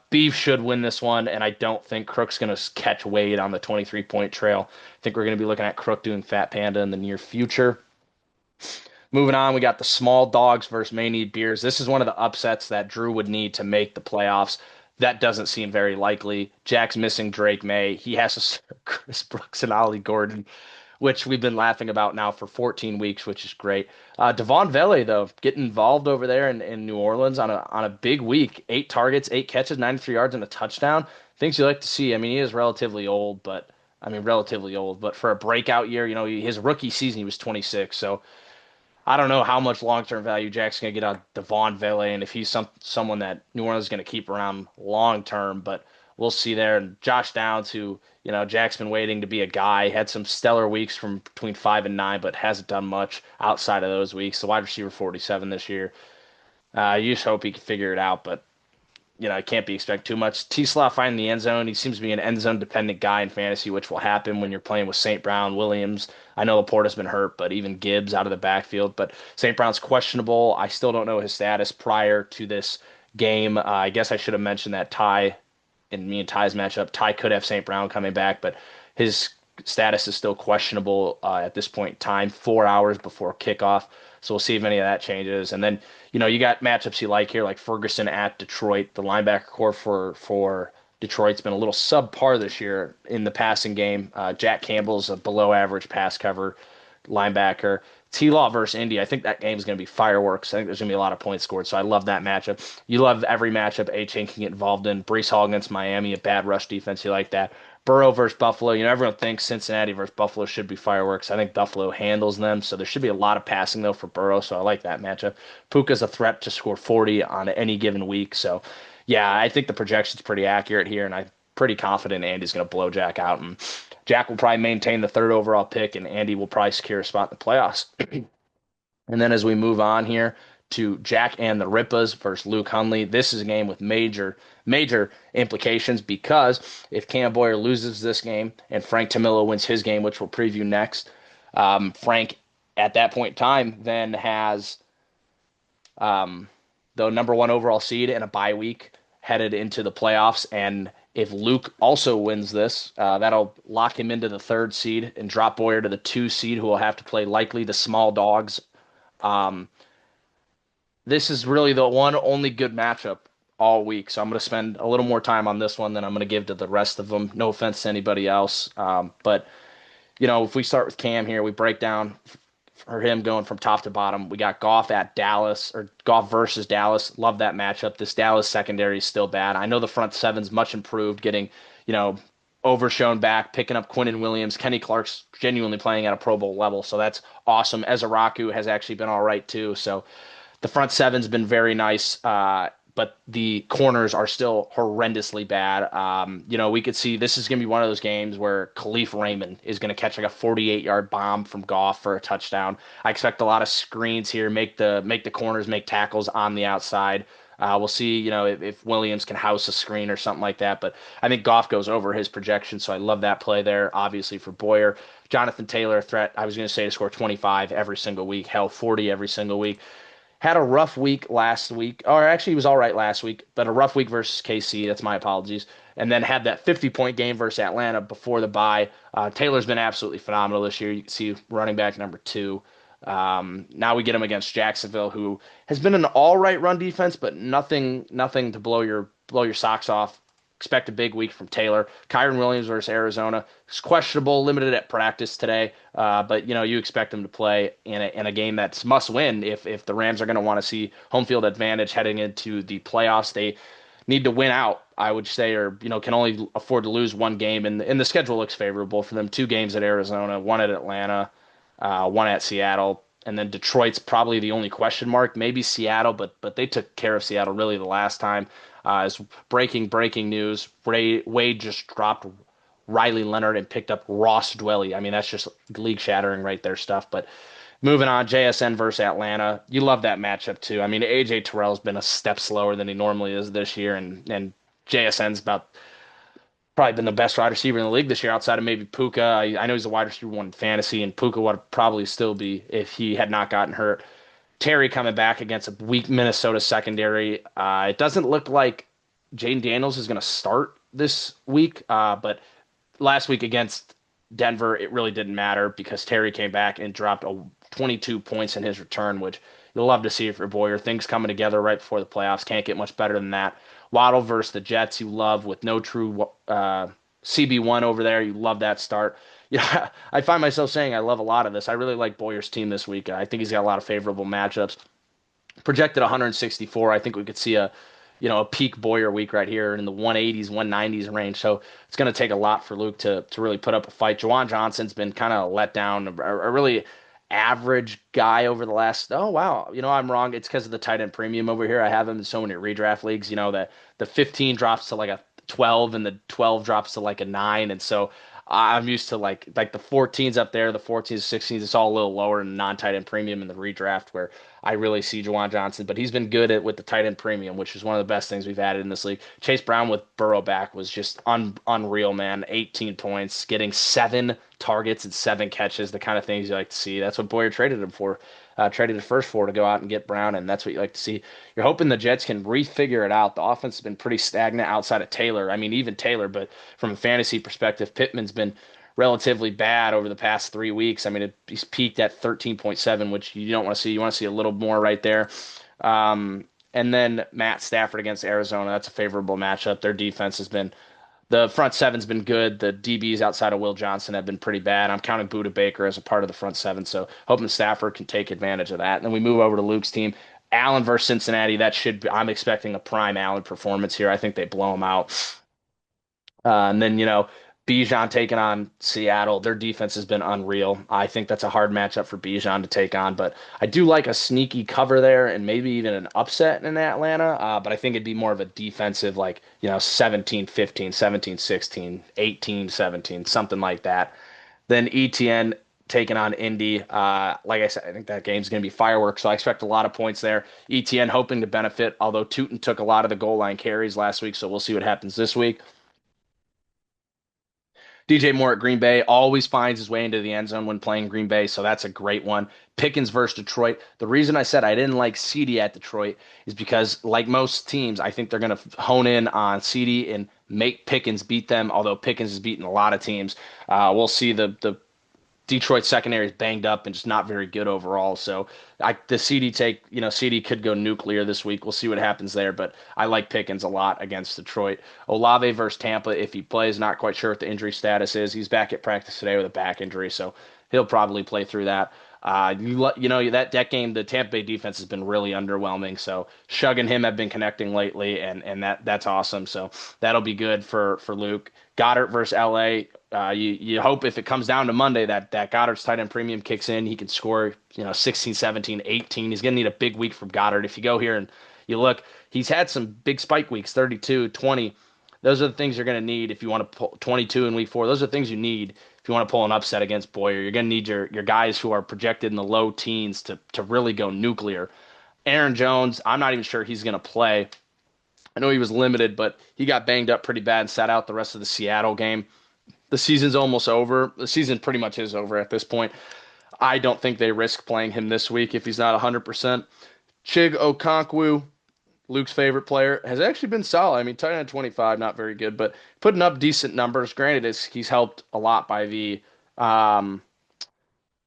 Beef should win this one, and I don't think Crook's going to catch Wade on the 23-point trail. I think we're going to be looking at Crook doing Fat Panda in the near future. Moving on, we got the small dogs versus may need beers. This is one of the upsets that Drew would need to make the playoffs. That doesn't seem very likely. Jack's missing Drake May. He has to start Chris Brooks and Ollie Gordon, which we've been laughing about now for 14 weeks, which is great. Devon Vele, though, getting involved over there in New Orleans on a big week. 8 targets, 8 catches, 93 yards, and a touchdown. Things you like to see. I mean, he is relatively old, but for a breakout year, his rookie season, he was 26. So I don't know how much long-term value Jack's going to get out of Devon Vele and if he's someone that New Orleans is going to keep around long-term, but we'll see there. And Josh Downs, who, Jack's been waiting to be a guy, had some stellar weeks from between 5 and 9, but hasn't done much outside of those weeks. The wide receiver 47 this year. You just hope he can figure it out, but it can't be expected too much. T-Slaw finding the end zone. He seems to be an end zone dependent guy in fantasy, which will happen when you're playing with St. Brown, Williams. I know Laporta's been hurt, but even Gibbs out of the backfield. But St. Brown's questionable. I still don't know his status prior to this game. I guess I should have mentioned that Ty in me and Ty's matchup. Ty could have St. Brown coming back, but his status is still questionable at this point in time, 4 hours before kickoff. So we'll see if any of that changes. And then, you got matchups you like here, like Ferguson at Detroit. The linebacker core for Detroit's been a little subpar this year in the passing game. Jack Campbell's a below average pass cover linebacker. T-Law versus Indy. I think that game is going to be fireworks. I think there's going to be a lot of points scored. So I love that matchup. You love every matchup A-Chain can get involved in. Brees Hall against Miami, a bad rush defense. You like that. Burrow versus Buffalo. Everyone thinks Cincinnati versus Buffalo should be fireworks. I think Buffalo handles them. So there should be a lot of passing, though, for Burrow. So I like that matchup. Puka's a threat to score 40 on any given week. So, yeah, I think the projection's pretty accurate here. And I'm pretty confident Andy's going to blow Jack out. And Jack will probably maintain the third overall pick, and Andy will probably secure a spot in the playoffs. And then as we move on here to Jack and the Rippas versus Luke Hunley, this is a game with major, major implications because if Cam Boyer loses this game and Frank Tamillo wins his game, which we'll preview next, Frank at that point in time then has the number one overall seed and a bye week headed into the playoffs. And if Luke also wins this, that'll lock him into the third seed and drop Boyer to the 2 seed, who will have to play likely the small dogs. Um, this is really the one only good matchup all week. So I'm going to spend a little more time on this one than I'm going to give to the rest of them. No offense to anybody else. But, if we start with Cam here, we break down for him going from top to bottom. We got Goff at Dallas, or Goff versus Dallas. Love that matchup. This Dallas secondary is still bad. I know the front seven's much improved, getting, Overshown back, picking up Quinnen Williams. Kenny Clark's genuinely playing at a Pro Bowl level, so that's awesome. Ezra has actually been all right, too. So the front seven's been very nice, but the corners are still horrendously bad. We could see this is going to be one of those games where Khalif Raymond is going to catch like a 48-yard bomb from Goff for a touchdown. I expect a lot of screens here, make the corners make tackles on the outside. We'll see, if Williams can house a screen or something like that. But I think Goff goes over his projection, so I love that play there, obviously, for Boyer. Jonathan Taylor, threat, I was going to say to score 25 every single week, hell, 40 every single week. Had a rough week last week, or actually he was all right last week, but a rough week versus KC. That's my apologies. And then had that 50-point game versus Atlanta before the bye. Taylor's been absolutely phenomenal this year. You can see running back number 2. Now we get him against Jacksonville, who has been an all right run defense, but nothing to blow your socks off. Expect a big week from Taylor. Kyron Williams versus Arizona. It's questionable, limited at practice today, but you expect him to play in a game that's must win if the Rams are going to want to see home field advantage heading into the playoffs. They need to win out, I would say, or can only afford to lose one game, and the schedule looks favorable for them. 2 games at Arizona, 1 at Atlanta, 1 at Seattle. And then Detroit's probably the only question mark. Maybe Seattle, but they took care of Seattle really the last time. As breaking news, Wade just dropped Riley Leonard and picked up Ross Dwelly. I mean, that's just league shattering right there stuff. But moving on, JSN versus Atlanta. You love that matchup too. I mean, AJ Terrell's been a step slower than he normally is this year, and JSN's about probably been the best wide receiver in the league this year, outside of maybe Puka. I know he's a wide receiver 1 in fantasy, and Puka would probably still be if he had not gotten hurt. Terry coming back against a weak Minnesota secondary. It doesn't look like Jaden Daniels is going to start this week, but last week against Denver, it really didn't matter because Terry came back and dropped 22 points in his return, which you'll love to see for Boyer. Things coming together right before the playoffs. Can't get much better than that. Waddle versus the Jets, you love with no true CB1 over there. You love that start. Yeah, I find myself saying I love a lot of this. I really like Boyer's team this week. I think he's got a lot of favorable matchups. Projected 164. I think we could see a peak Boyer week right here in the 180s, 190s range. So it's going to take a lot for Luke to really put up a fight. Juwan Johnson's been kind of let down, a really average guy over the last. Oh wow, I'm wrong. It's because of the tight end premium over here. I have him in so many redraft leagues. That the 15 drops to like a 12 and the 12 drops to like a 9, and so I'm used to like the 14s up there, the 14s, 16s. It's all a little lower in non-tight end premium in the redraft where I really see Juwan Johnson, but he's been good at with the tight end premium, which is one of the best things we've added in this league. Chase Brown with Burrow back was just unreal, man. 18 points, getting 7 targets and 7 catches, the kind of things you like to see. That's what Boyer traded him for. Traded the first for to go out and get Brown, and that's what you like to see. You're hoping the Jets can refigure it out. The offense has been pretty stagnant outside of Taylor. I mean, even Taylor, but from a fantasy perspective, Pittman's been relatively bad over the past 3 weeks. I mean, he's peaked at 13.7, which you don't want to see. You want to see a little more right there. And then Matt Stafford against Arizona. That's a favorable matchup. Their defense has been the front seven's been good. The DBs outside of Will Johnson have been pretty bad. I'm counting Buda Baker as a part of the front seven, so hoping Stafford can take advantage of that. And then we move over to Luke's team. Allen versus Cincinnati. That should be, I'm expecting a prime Allen performance here. I think they blow him out. And then, Bijan taking on Seattle. Their defense has been unreal. I think that's a hard matchup for Bijan to take on, but I do like a sneaky cover there and maybe even an upset in Atlanta. But I think it'd be more of a defensive, like, 17-15, 17-16, 18-17, something like that. Then ETN taking on Indy. Like I said, I think that game's going to be fireworks, so I expect a lot of points there. ETN hoping to benefit, although Tootin took a lot of the goal line carries last week, so we'll see what happens this week. DJ Moore at Green Bay always finds his way into the end zone when playing Green Bay, so that's a great one. Pickens versus Detroit. The reason I said I didn't like CD at Detroit is because, like most teams, I think they're going to hone in on CD and make Pickens beat them. Although Pickens has beaten a lot of teams, we'll see the Detroit secondary is banged up and just not very good overall. So the CD take, CD could go nuclear this week. We'll see what happens there, but I like Pickens a lot against Detroit. Olave versus Tampa, if he plays, not quite sure what the injury status is. He's back at practice today with a back injury, so he'll probably play through that. That game, the Tampa Bay defense has been really underwhelming. So Shug and him have been connecting lately, and that's awesome. So that'll be good for Luke. Goddard versus LA. You hope if it comes down to Monday that Goddard's tight end premium kicks in, he can score 16, 17, 18. He's gonna need a big week from Goddard. If you go here and you look, he's had some big spike weeks, 32, 20. Those are the things you're going to need if you want to pull 22 in week 4. Those are the things you need if you want to pull an upset against Boyer. You're going to need your guys who are projected in the low teens to really go nuclear. Aaron Jones, I'm not even sure he's going to play. I know he was limited, but he got banged up pretty bad and sat out the rest of the Seattle game. The season's almost over. The season pretty much is over at this point. I don't think they risk playing him this week if he's not 100%. Chig Okonkwo, Luke's favorite player, has actually been solid. I mean, tight end 25, not very good, but putting up decent numbers. Granted, he's helped a lot um,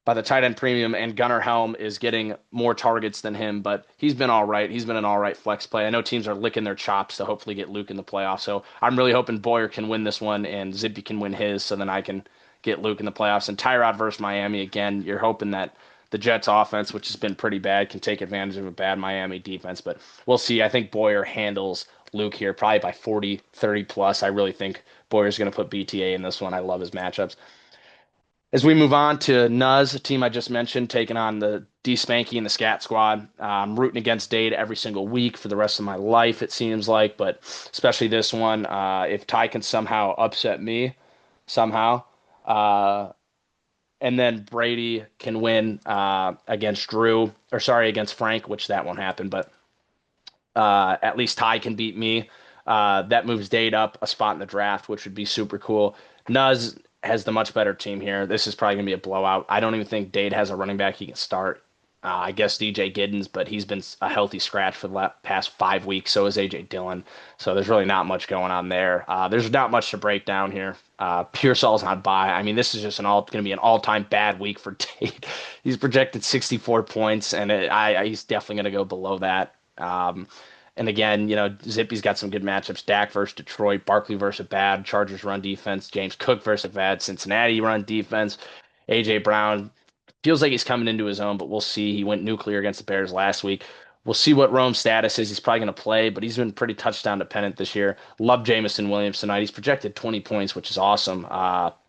by the tight end premium, and Gunnar Helm is getting more targets than him, but he's been all right. He's been an all right flex play. I know teams are licking their chops to hopefully get Luke in the playoffs, so I'm really hoping Boyer can win this one and Zippy can win his, so then I can get Luke in the playoffs. And Tyrod versus Miami, again, you're hoping that the Jets offense, which has been pretty bad, can take advantage of a bad Miami defense, but we'll see. I think Boyer handles Luke here probably by 40, 30 plus. I really think Boyer's going to put BTA in this one. I love his matchups. As we move on to Nuz, a team I just mentioned, taking on the D Spanky and the Scat Squad. I'm rooting against Dade every single week for the rest of my life, it seems like, but especially this one. If Ty can somehow upset me, somehow, uh, and then Brady can win against against Frank, which that won't happen, but at least Ty can beat me. That moves Dade up a spot in the draft, which would be super cool. Nuz has the much better team here. This is probably going to be a blowout. I don't even think Dade has a running back he can start. I guess DJ Giddens, but he's been a healthy scratch for the past 5 weeks. So is AJ Dillon. So there's really not much going on there. There's not much to break down here. Pearsall's on bye. I mean, this is just going to be an all-time bad week for Dade. He's projected 64 points, and he's definitely going to go below that. And again, Zippy's got some good matchups. Dak versus Detroit, Barkley versus a bad Chargers run defense, James Cook versus a bad Cincinnati run defense, AJ Brown feels like he's coming into his own, but we'll see. He went nuclear against the Bears last week. We'll see what Rome's status is. He's probably going to play, but he's been pretty touchdown dependent this year. Love Jamison Williams tonight. He's projected 20 points, which is awesome.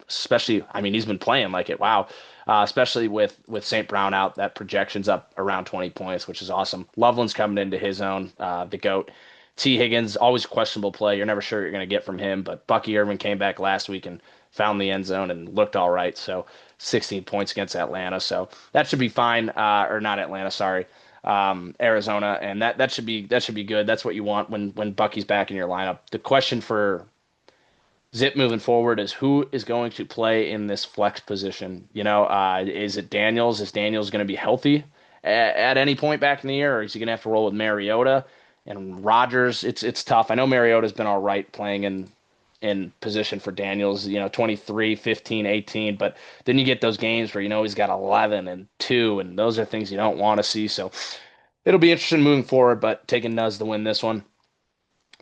Especially, I mean, he's been playing like it. Wow. Especially with St. Brown out, that projection's up around 20 points, which is awesome. Loveland's coming into his own, the GOAT. T. Higgins, always questionable play. You're never sure you're going to get from him, but Bucky Irvin came back last week and found the end zone and looked all right. So 16 points against Atlanta. So that should be fine. Or not Atlanta, sorry. Arizona, and that should be good. That's what you want when Bucky's back in your lineup. The question for Zip moving forward is who is going to play in this flex position. Is it Daniels? Is Daniels going to be healthy at any point back in the year, or is he going to have to roll with Mariota and Rodgers? It's tough. I know Mariota's been all right playing in position for Daniels, 23, 15, 18, but then you get those games where he's got 11 and 2, and those are things you don't want to see. So it'll be interesting moving forward, but taking Nuz to win this one.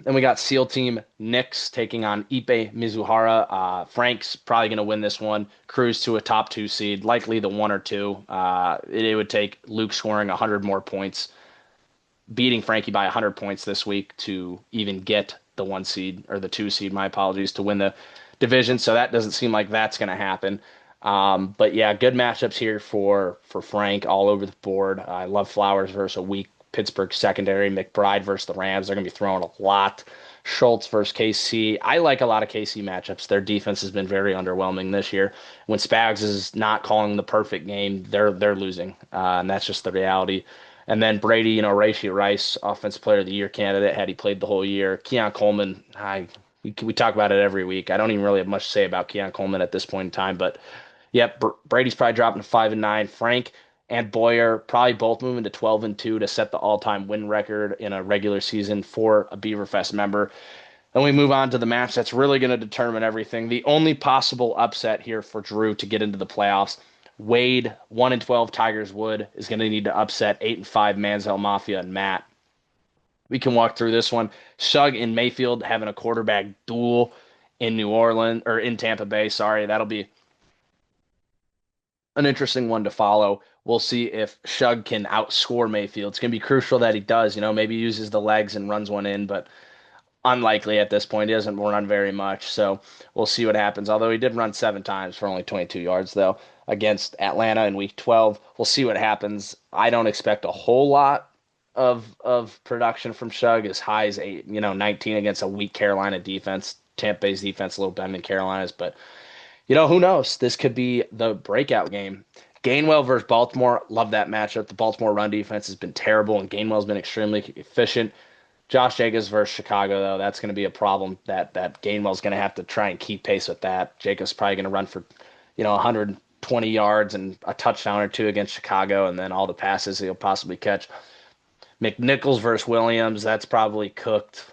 Then we got SEAL Team Knicks taking on Ipe Mizuhara. Frank's probably going to win this one, cruise to a top 2 seed, likely the 1 or 2. It would take Luke scoring 100 more points, beating Frankie by 100 points this week to even get the 1 seed, or the 2 seed, my apologies, to win the division. So that doesn't seem like that's going to happen. But yeah, good matchups here for Frank all over the board. I love Flowers versus a weak Pittsburgh secondary. McBride versus the Rams. They're going to be throwing a lot. Schultz versus KC. I like a lot of KC matchups. Their defense has been very underwhelming this year. When Spags is not calling the perfect game, they're losing, and that's just the reality. And then Brady, Rashee Rice, Offensive Player of the Year candidate, had he played the whole year. Keon Coleman, we talk about it every week. I don't even really have much to say about Keon Coleman at this point in time, but yep, Brady's probably dropping to 5-9. Frank and Boyer probably both moving to 12-2 to set the all-time win record in a regular season for a Beaverfest member. Then we move on to the match that's really going to determine everything. The only possible upset here for Drew to get into the playoffs. Wade, 1-12, Tigers Wood, is going to need to upset 8-5 Manziel Mafia and Matt. We can walk through this one. Shug and Mayfield having a quarterback duel in New Orleans, or in Tampa Bay. Sorry, that'll be an interesting one to follow. We'll see if Shug can outscore Mayfield. It's going to be crucial that he does. Maybe uses the legs and runs one in, but unlikely at this point. He doesn't run very much, so we'll see what happens. Although he did run 7 times for only 22 yards, though, against Atlanta in Week 12. We'll see what happens. I don't expect a whole lot of production from Shug, as high as 19 against a weak Carolina defense. Tampa Bay's defense a little better than Carolina's, but who knows? This could be the breakout game. Gainwell versus Baltimore. Love that matchup. The Baltimore run defense has been terrible, and Gainwell's been extremely efficient. Josh Jacobs versus Chicago, though, that's going to be a problem that Gainwell's going to have to try and keep pace with that. Jacobs probably going to run for, 120 yards and a touchdown or two against Chicago, and then all the passes he'll possibly catch. McNichols versus Williams, that's probably cooked.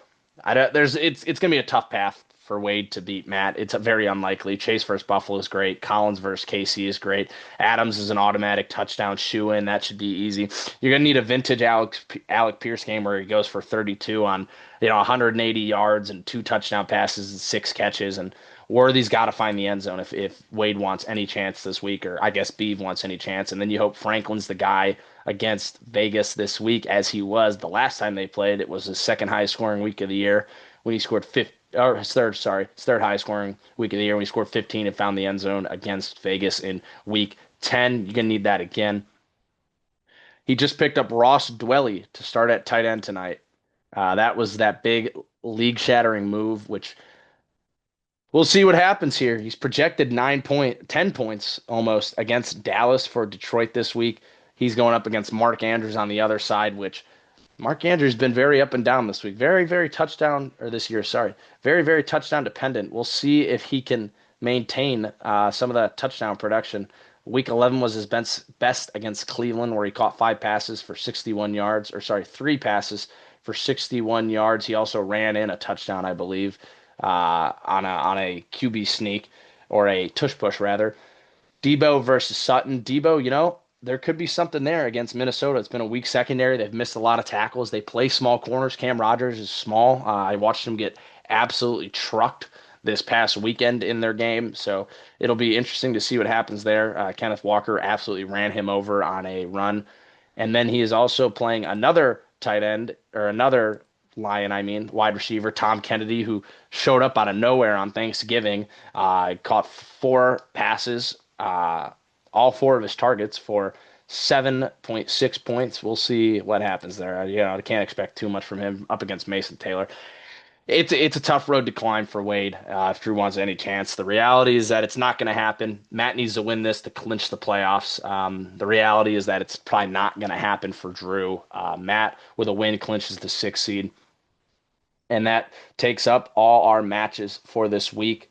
It's going to be a tough path for Wade to beat Matt. It's very unlikely. Chase versus Buffalo is great. Collins versus KC is great. Adams is an automatic touchdown shoe in. That should be easy. You're gonna need a vintage Alec Pierce game where he goes for 32 on 180 yards and 2 touchdown passes and 6 catches. And Worthy's got to find the end zone if Wade wants any chance this week, or I guess Beav wants any chance. And then you hope Franklin's the guy against Vegas this week, as he was the last time they played. It was his second highest scoring week of the year when he scored 50. Or his third highest scoring week of the year when he scored 15 and found the end zone against Vegas in week 10. You're going to need that again. He just picked up Ross Dwelly to start at tight end tonight. That was that big league shattering move, which we'll see what happens here. He's projected 10 points almost against Dallas for Detroit this week. He's going up against Mark Andrews on the other side, which Mark Andrews has been very up and down this week. Very, very touchdown, or this year, sorry. Very, very touchdown dependent. We'll see if he can maintain some of that touchdown production. Week 11 was his best against Cleveland, where he caught 5 passes for 61 yards, or sorry, 3 passes for 61 yards. He also ran in a touchdown, I believe, on a QB sneak, or a tush push rather. Debo versus Sutton. Debo, there could be something there against Minnesota. It's been a weak secondary. They've missed a lot of tackles. They play small corners. Cam Rodgers is small. I watched him get absolutely trucked this past weekend in their game. So it'll be interesting to see what happens there. Kenneth Walker absolutely ran him over on a run. And then he is also playing another tight end, or another Lion, wide receiver, Tom Kennedy, who showed up out of nowhere on Thanksgiving. Caught 4 passes, all 4 of his targets for 7.6 points. We'll see what happens there. I can't expect too much from him up against Mason Taylor. It's a tough road to climb for Wade if Drew wants any chance. The reality is that it's not going to happen. Matt needs to win this to clinch the playoffs. The reality is that it's probably not going to happen for Drew. Matt, with a win, clinches the sixth seed. And that takes up all our matches for this week.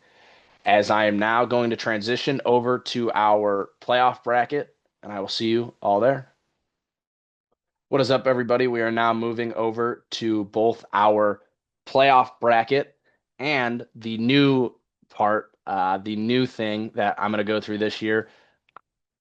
As I am now going to transition over to our playoff bracket, and I will see you all there. What is up, everybody? We are now moving over to both our playoff bracket and the new part, the new thing that I'm going to go through this year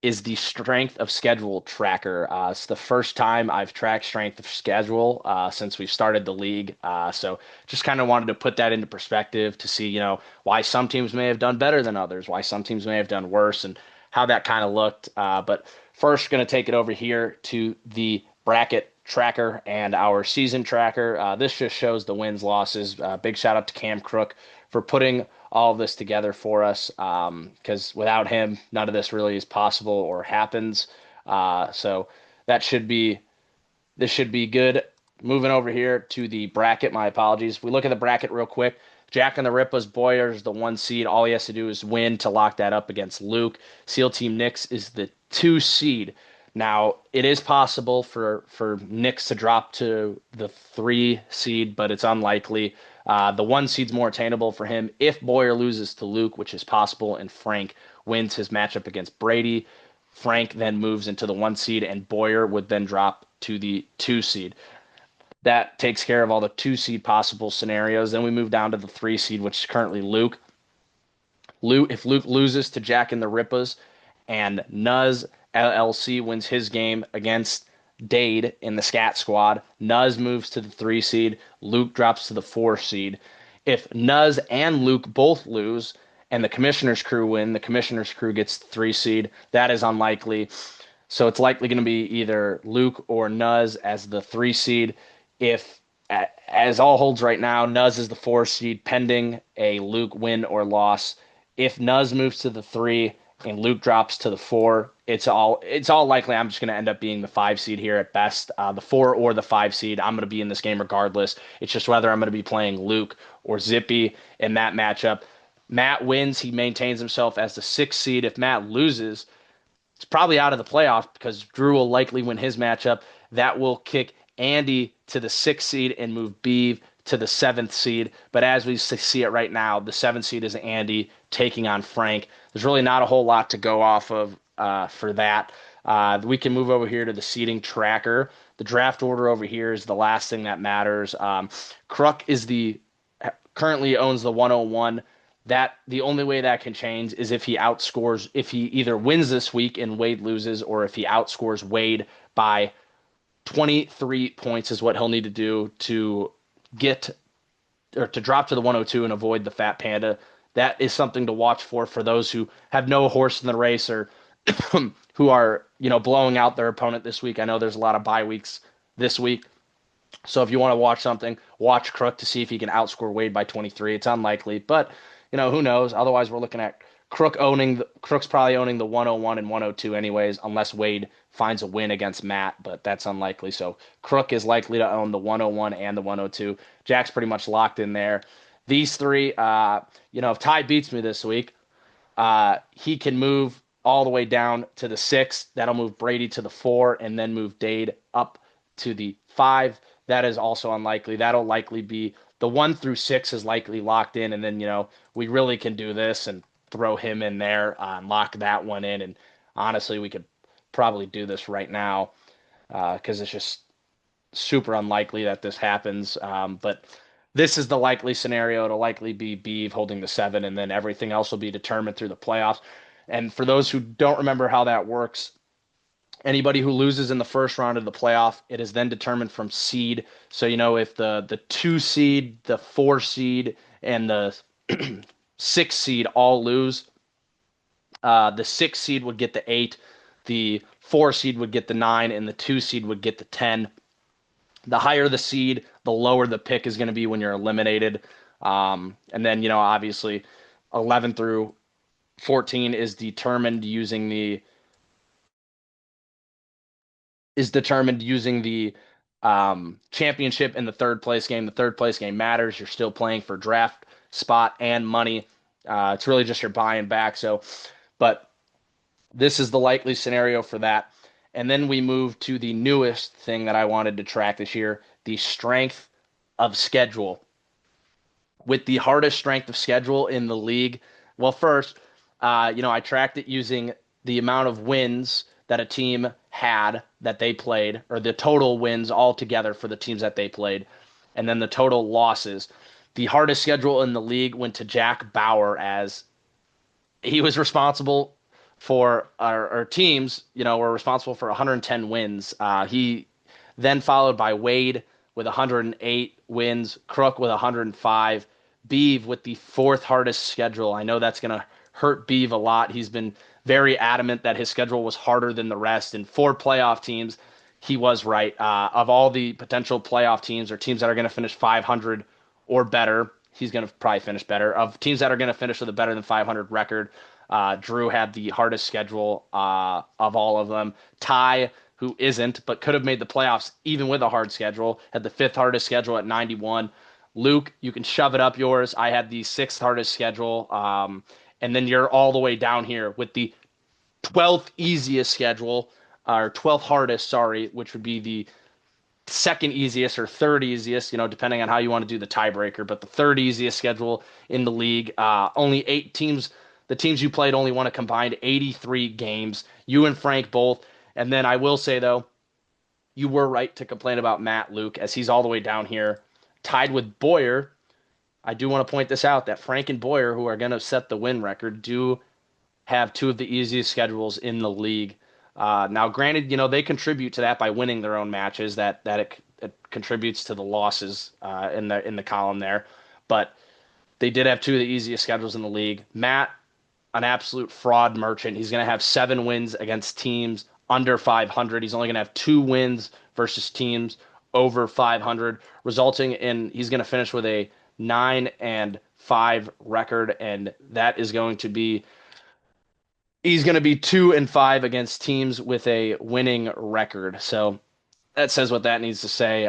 is the strength of schedule tracker. It's the first time I've tracked strength of schedule since we've started the league. So just kind of wanted to put that into perspective to see, why some teams may have done better than others, why some teams may have done worse, and how that kind of looked. But first, going to take it over here to the bracket tracker and our season tracker. This just shows the wins, losses. Big shout out to Cam Crook for putting all of this together for us because without him, none of this really is possible or happens. So that should be this should be good. Moving over here to the bracket. My apologies. If we look at the bracket real quick, Jack and the Rippers, Boyer's the 1 seed. All he has to do is win to lock that up against Luke. SEAL Team Nix is the 2 seed. Now, it is possible for Nix to drop to the 3 seed, but it's unlikely. The 1 seed's more attainable for him if Boyer loses to Luke, which is possible, and Frank wins his matchup against Brady. Frank then moves into the 1 seed, and Boyer would then drop to the 2 seed. That takes care of all the 2 seed possible scenarios. Then we move down to the 3 seed, which is currently Luke. If Luke loses to Jack and the Rippas and Nuz LLC wins his game against Dade in the Scat Squad, Nuz moves to the 3 seed. Luke drops to the 4 seed. If Nuz and Luke both lose and the Commissioner's crew win, the Commissioner's crew gets the 3 seed. That is unlikely. So it's likely going to be either Luke or Nuz as the 3 seed. If, as all holds right now, Nuz is the 4 seed pending a Luke win or loss. If Nuz moves to the 3 and Luke drops to the 4, it's all likely I'm just going to end up being the 5 seed here at best. The 4 or the 5 seed, I'm going to be in this game regardless. It's just whether I'm going to be playing Luke or Zippy in that matchup. Matt wins, he maintains himself as the 6 seed. If Matt loses, it's probably out of the playoff because Drew will likely win his matchup. That will kick Andy to the 6 seed and move Beav to the 7th seed. But as we see it right now, the 7th seed is Andy taking on Frank. There's really not a whole lot to go off of for that. We can move over here to the seating tracker. The draft order over here is the last thing that matters. Kruk currently owns the 101. That the only way that can change is if he either wins this week and Wade loses, or if he outscores Wade by 23 points is what he'll need to do to get or to drop to the 102 and avoid the Fat Panda. That is something to watch for those who have no horse in the race or who are, blowing out their opponent this week. I know there's a lot of bye weeks this week. So if you want to watch something, watch Crook to see if he can outscore Wade by 23. It's unlikely, but who knows? Otherwise, we're looking at Crook's probably owning the 101 and 102 anyways, unless Wade finds a win against Matt, but that's unlikely. So Crook is likely to own the 101 and the 102. Jack's pretty much locked in there. These three, if Ty beats me this week, he can move all the way down to the 6. That'll move Brady to the 4 and then move Dade up to the 5. That is also unlikely. That'll likely be the 1 through 6 is likely locked in, and then we really can do this and throw him in there and lock that one in. And honestly, we could probably do this right now because it's just super unlikely that this happens. But this is the likely scenario. It'll likely be Beav holding the 7, and then everything else will be determined through the playoffs. And for those who don't remember how that works, anybody who loses in the first round of the playoff, it is then determined from seed. So, if the 2 seed, the 4 seed, and the 6 seed all lose, the 6 seed would get the 8, the 4 seed would get the 9, and the 2 seed would get the 10. The higher the seed, the lower the pick is going to be when you're eliminated. And then, obviously 11 through 14 is determined using the is determined using the championship in the third place game. The third place game matters. You're still playing for draft spot and money. It's really just your buying back. So, but this is the likely scenario for that. And then we move to the newest thing that I wanted to track this year, the strength of schedule. With the hardest strength of schedule in the league. Well, first, I tracked it using the amount of wins that a team had that they played, or the total wins altogether for the teams that they played, and then the total losses. The hardest schedule in the league went to Jack Bauer as he was responsible for our teams, were responsible for 110 wins. He then followed by Wade with 108 wins, Crook with 105, Beav with the fourth hardest schedule. I know that's going to hurt Beav a lot. He's been very adamant that his schedule was harder than the rest. And four playoff teams, he was right. Of all the potential playoff teams or teams that are going to finish 500 or better, he's going to probably finish better. Of teams that are going to finish with a better than 500 record, Drew had the hardest schedule of all of them. Ty, who isn't, but could have made the playoffs even with a hard schedule, had the fifth hardest schedule at 91. Luke, you can shove it up yours. I had the sixth hardest schedule. And then you're all the way down here with the 12th easiest schedule, or 12th hardest, sorry, which would be the second easiest or third easiest, depending on how you want to do the tiebreaker, but the third easiest schedule in the league. Only 8 teams. The teams you played only won a combined 83 games. You and Frank both. And then I will say, though, you were right to complain about Matt Luke, as he's all the way down here, tied with Boyer. I do want to point this out that Frank and Boyer, who are going to set the win record, do have two of the easiest schedules in the league. Now, granted, they contribute to that by winning their own matches. It contributes to the losses in the column there, but they did have two of the easiest schedules in the league. Matt, an absolute fraud merchant. He's going to have 7 wins against teams under 500. He's only going to have 2 wins versus teams over 500, resulting in he's going to finish with a 9-5 record, and that is going to be he's going to be 2-5 against teams with a winning record. So that says what that needs to say.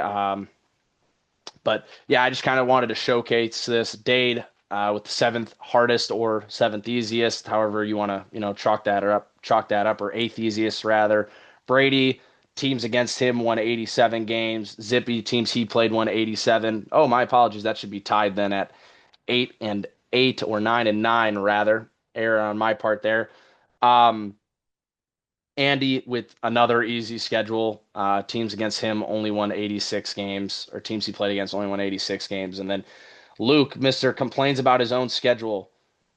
But yeah, I just kind of wanted to showcase this. Dade with the seventh hardest or seventh easiest, however you want to, chalk that up, or eighth easiest rather. Brady, teams against him won 87 games. Zippy, teams he played won 87. Oh, my apologies. That should be tied then at 8-8 or 9-9 rather. Error on my part there. Um, Andy with another easy schedule. Teams against him only won 86 games, or teams he played against only won 86 games. And then Luke, Mr. complains about his own schedule,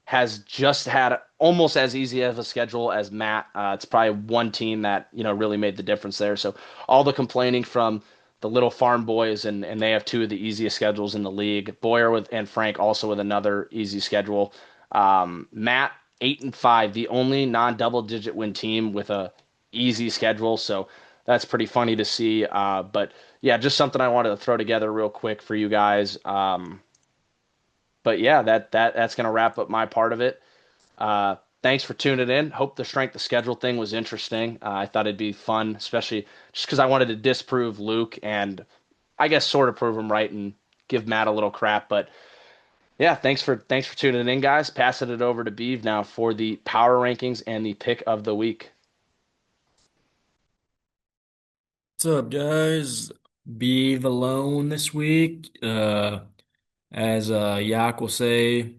has just had almost as easy of a schedule as Matt. It's probably one team that, really made the difference there. So all the complaining from the little farm boys, and they have two of the easiest schedules in the league. Boyer and Frank also with another easy schedule. Matt 8-5, the only non-double digit win team with a easy schedule. So that's pretty funny to see. But yeah, just something I wanted to throw together real quick for you guys. But yeah, that's gonna wrap up my part of it. Thanks for tuning in. Hope the strength of schedule thing was interesting. I thought it'd be fun, especially just because I wanted to disprove Luke and I guess sort of prove him right and give Matt a little crap. But yeah, thanks for tuning in, guys. Passing it over to Beav now for the power rankings and the pick of the week. What's up, guys? Beav alone this week. As Yak will say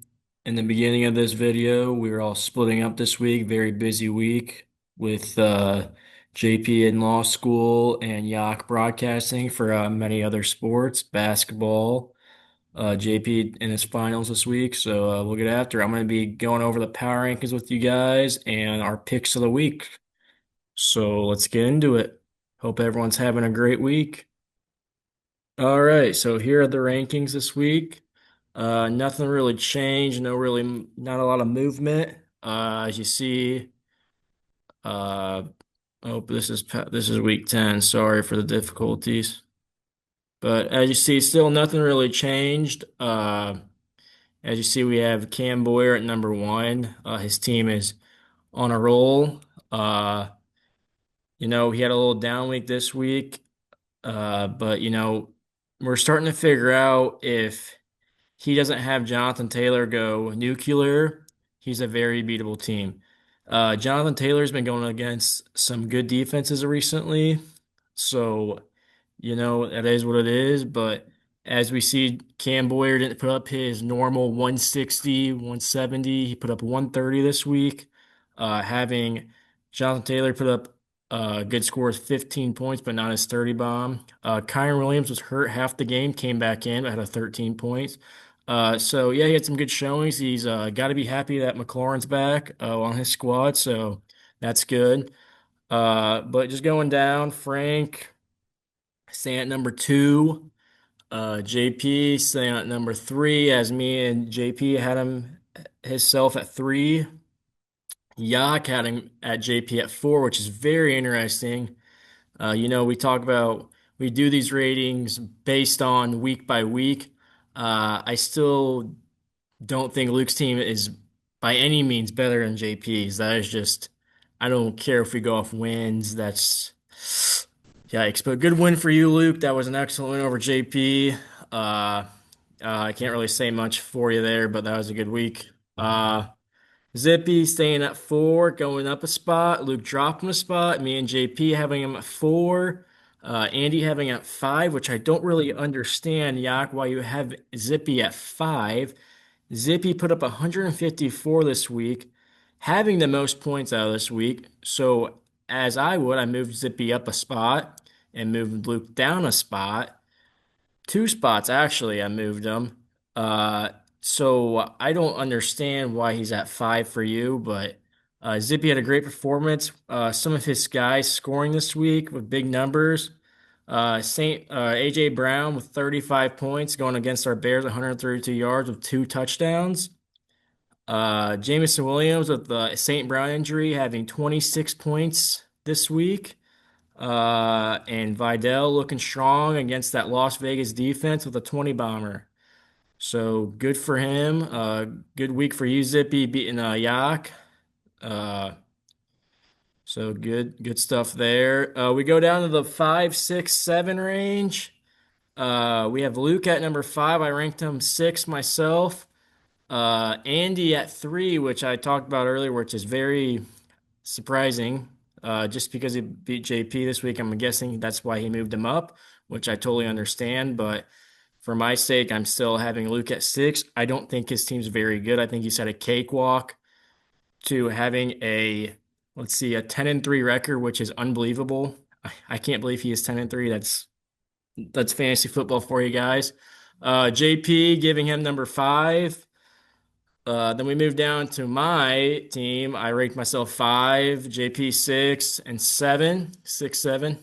in the beginning of this video, we're all splitting up this week. Very busy week with JP in law school and Yak broadcasting for many other sports, basketball. JP in his finals this week, so we'll get after it. I'm going to be going over the power rankings with you guys and our picks of the week. So let's get into it. Hope everyone's having a great week. All right, so here are the rankings this week. Nothing really changed, not a lot of movement. As you see, uh, oh, this is week 10. Sorry for the difficulties. But as you see, still nothing really changed. As you see, we have Cam Boyer at number 1. His team is on a roll. He had a little down week this week. But we're starting to figure out if he doesn't have Jonathan Taylor go nuclear, he's a very beatable team. Jonathan Taylor's been going against some good defenses recently, so that is what it is. But as we see, Cam Boyer didn't put up his normal 160, 170. He put up 130 this week. Having Jonathan Taylor put up a good score of 15 points, but not his 30 bomb. Kyron Williams was hurt half the game, came back in, but had a 13 points. So yeah, he had some good showings. He's got to be happy that McLaurin's back on his squad, so that's good. But just going down, Frank staying at number two. JP staying at number three, as me and JP had him himself at three. Yak had him at JP at four, which is very interesting. We do these ratings based on week by week. I still don't think Luke's team is by any means better than JP's. That is just, I don't care if we go off wins. That's yikes. But good win for you, Luke. That was an excellent win over JP. I can't really say much for you there, but that was a good week. Zippy staying at four, going up a spot. Luke dropping a spot. Me and JP having him at four. Andy having at five, which I don't really understand, Yak, why you have Zippy at five. Zippy put up 154 this week, having the most points out of this week. So, as I would, I moved Zippy up a spot and moved Luke down a spot. Two spots, actually, I moved him. Uh, so I don't understand why he's at five for you, but Zippy had a great performance. Some of his guys scoring this week with big numbers. Saint AJ Brown with 35 points going against our Bears, 132 yards with two touchdowns. Jamison Williams with the St. Brown injury having 26 points this week. And Vidal looking strong against that Las Vegas defense with a 20 bomber. So good for him. Good week for you, Zippy, beating Yak. Uh, so good stuff there. We go down to the 5, 6, 7 range. We have Luke at number five. I ranked him six myself. Andy at three, which I talked about earlier, which is very surprising. Just because he beat JP this week, I'm guessing that's why he moved him up, which I totally understand. But for my sake, I'm still having Luke at six. I don't think his team's very good. I think he's had a cakewalk to having a 10-3 record, which is unbelievable. I can't believe he is 10-3. That's fantasy football for you guys. JP giving him number five. Then we move down to my team. I ranked myself five, JP six, and seven, 6, 7.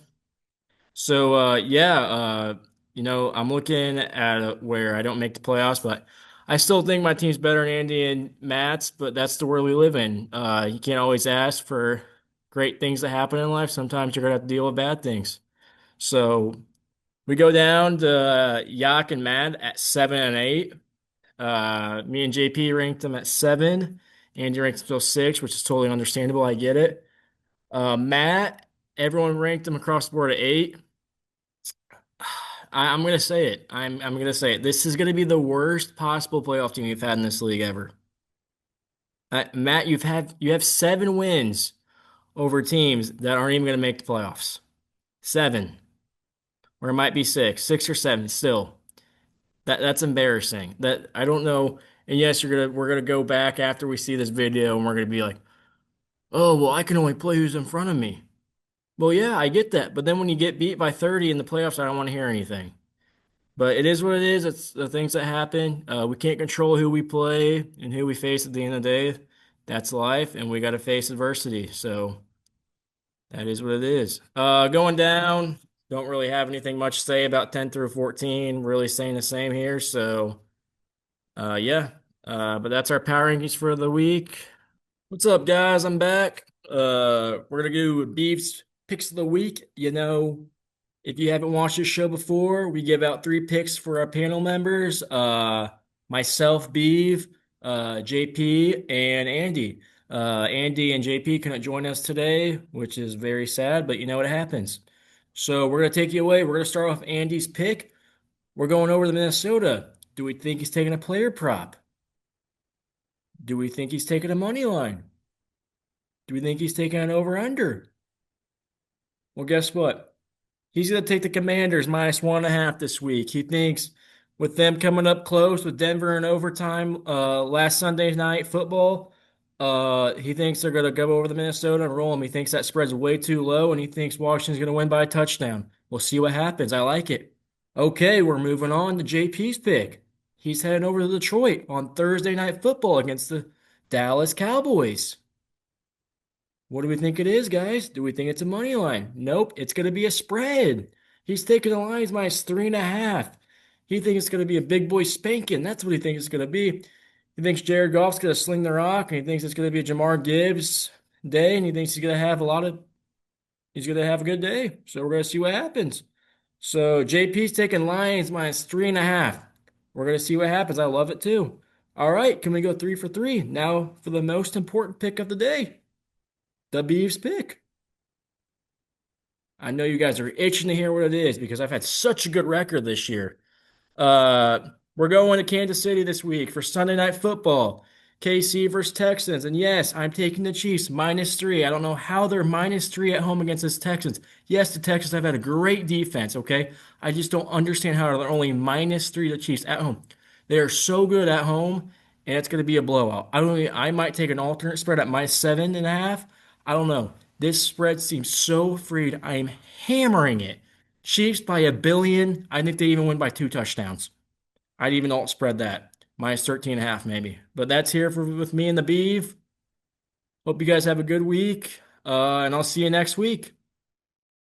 So I'm looking at where I don't make the playoffs, but I still think my team's better than Andy and Matt's. But that's the world we live in. You can't always ask for great things to happen in life. Sometimes you're gonna have to deal with bad things. So we go down to Yak and Matt at 7 and 8. Me and JP ranked them at seven. Andy ranked them still six, which is totally understandable. I get it. Matt, everyone ranked him across the board at eight. I'm gonna say it. I'm gonna say it. This is gonna be the worst possible playoff team you've had in this league ever. Matt, you have 7 wins over teams that aren't even gonna make the playoffs. 7, or it might be 6 or 7. Still, that's embarrassing. That I don't know. And yes, we're gonna go back after we see this video, and we're gonna be like, oh well, I can only play who's in front of me. Well, yeah, I get that. But then when you get beat by 30 in the playoffs, I don't want to hear anything. But it is what it is. It's the things that happen. We can't control who we play and who we face at the end of the day. That's life, and we got to face adversity. So that is what it is. Going down, don't really have anything much to say about 10 through 14. Really staying the same here. So, yeah. But that's our power rankings for the week. What's up, guys? I'm back. We're gonna do Beef's picks of the week. If you haven't watched this show before, we give out 3 picks for our panel members. Myself, Beav, JP, and Andy. Andy and JP couldn't join us today, which is very sad, but you know what happens. So we're going to take you away. We're going to start off Andy's pick. We're going over to Minnesota. Do we think he's taking a player prop? Do we think he's taking a money line? Do we think he's taking an over-under? Well, guess what? He's going to take the Commanders -1.5 this week. He thinks with them coming up close with Denver in overtime last Sunday night football, he thinks they're going to go over the Minnesota and roll him. He thinks that spread's way too low, and he thinks Washington's going to win by a touchdown. We'll see what happens. I like it. Okay, we're moving on to JP's pick. He's heading over to Detroit on Thursday Night Football against the Dallas Cowboys. What do we think it is, guys? Do we think it's a money line? Nope, it's going to be a spread. He's taking the Lions -3.5. He thinks it's going to be a big boy spanking. That's what he thinks it's going to be. He thinks Jared Goff's going to sling the rock, and he thinks it's going to be a Jamar Gibbs day, and he thinks he's going to have a good day. So we're going to see what happens. So JP's taking Lions -3.5. We're going to see what happens. I love it too. All right, can we go 3 for 3? Now for the most important pick of the day. The Beavs pick. I know you guys are itching to hear what it is because I've had such a good record this year. We're going to Kansas City this week for Sunday Night Football. KC versus Texans. And yes, I'm taking the Chiefs -3. I don't know how they're -3 at home against the Texans. Yes, the Texans have had a great defense, okay? I just don't understand how they're only -3 to the Chiefs at home. They are so good at home, and it's going to be a blowout. I might take an alternate spread at -7.5. I don't know. This spread seems so freed. I am hammering it. Chiefs by 1 billion. I think they even win by 2 touchdowns. I'd even alt spread that. -13.5 maybe. But that's here with me and the Beeve. Hope you guys have a good week. And I'll see you next week.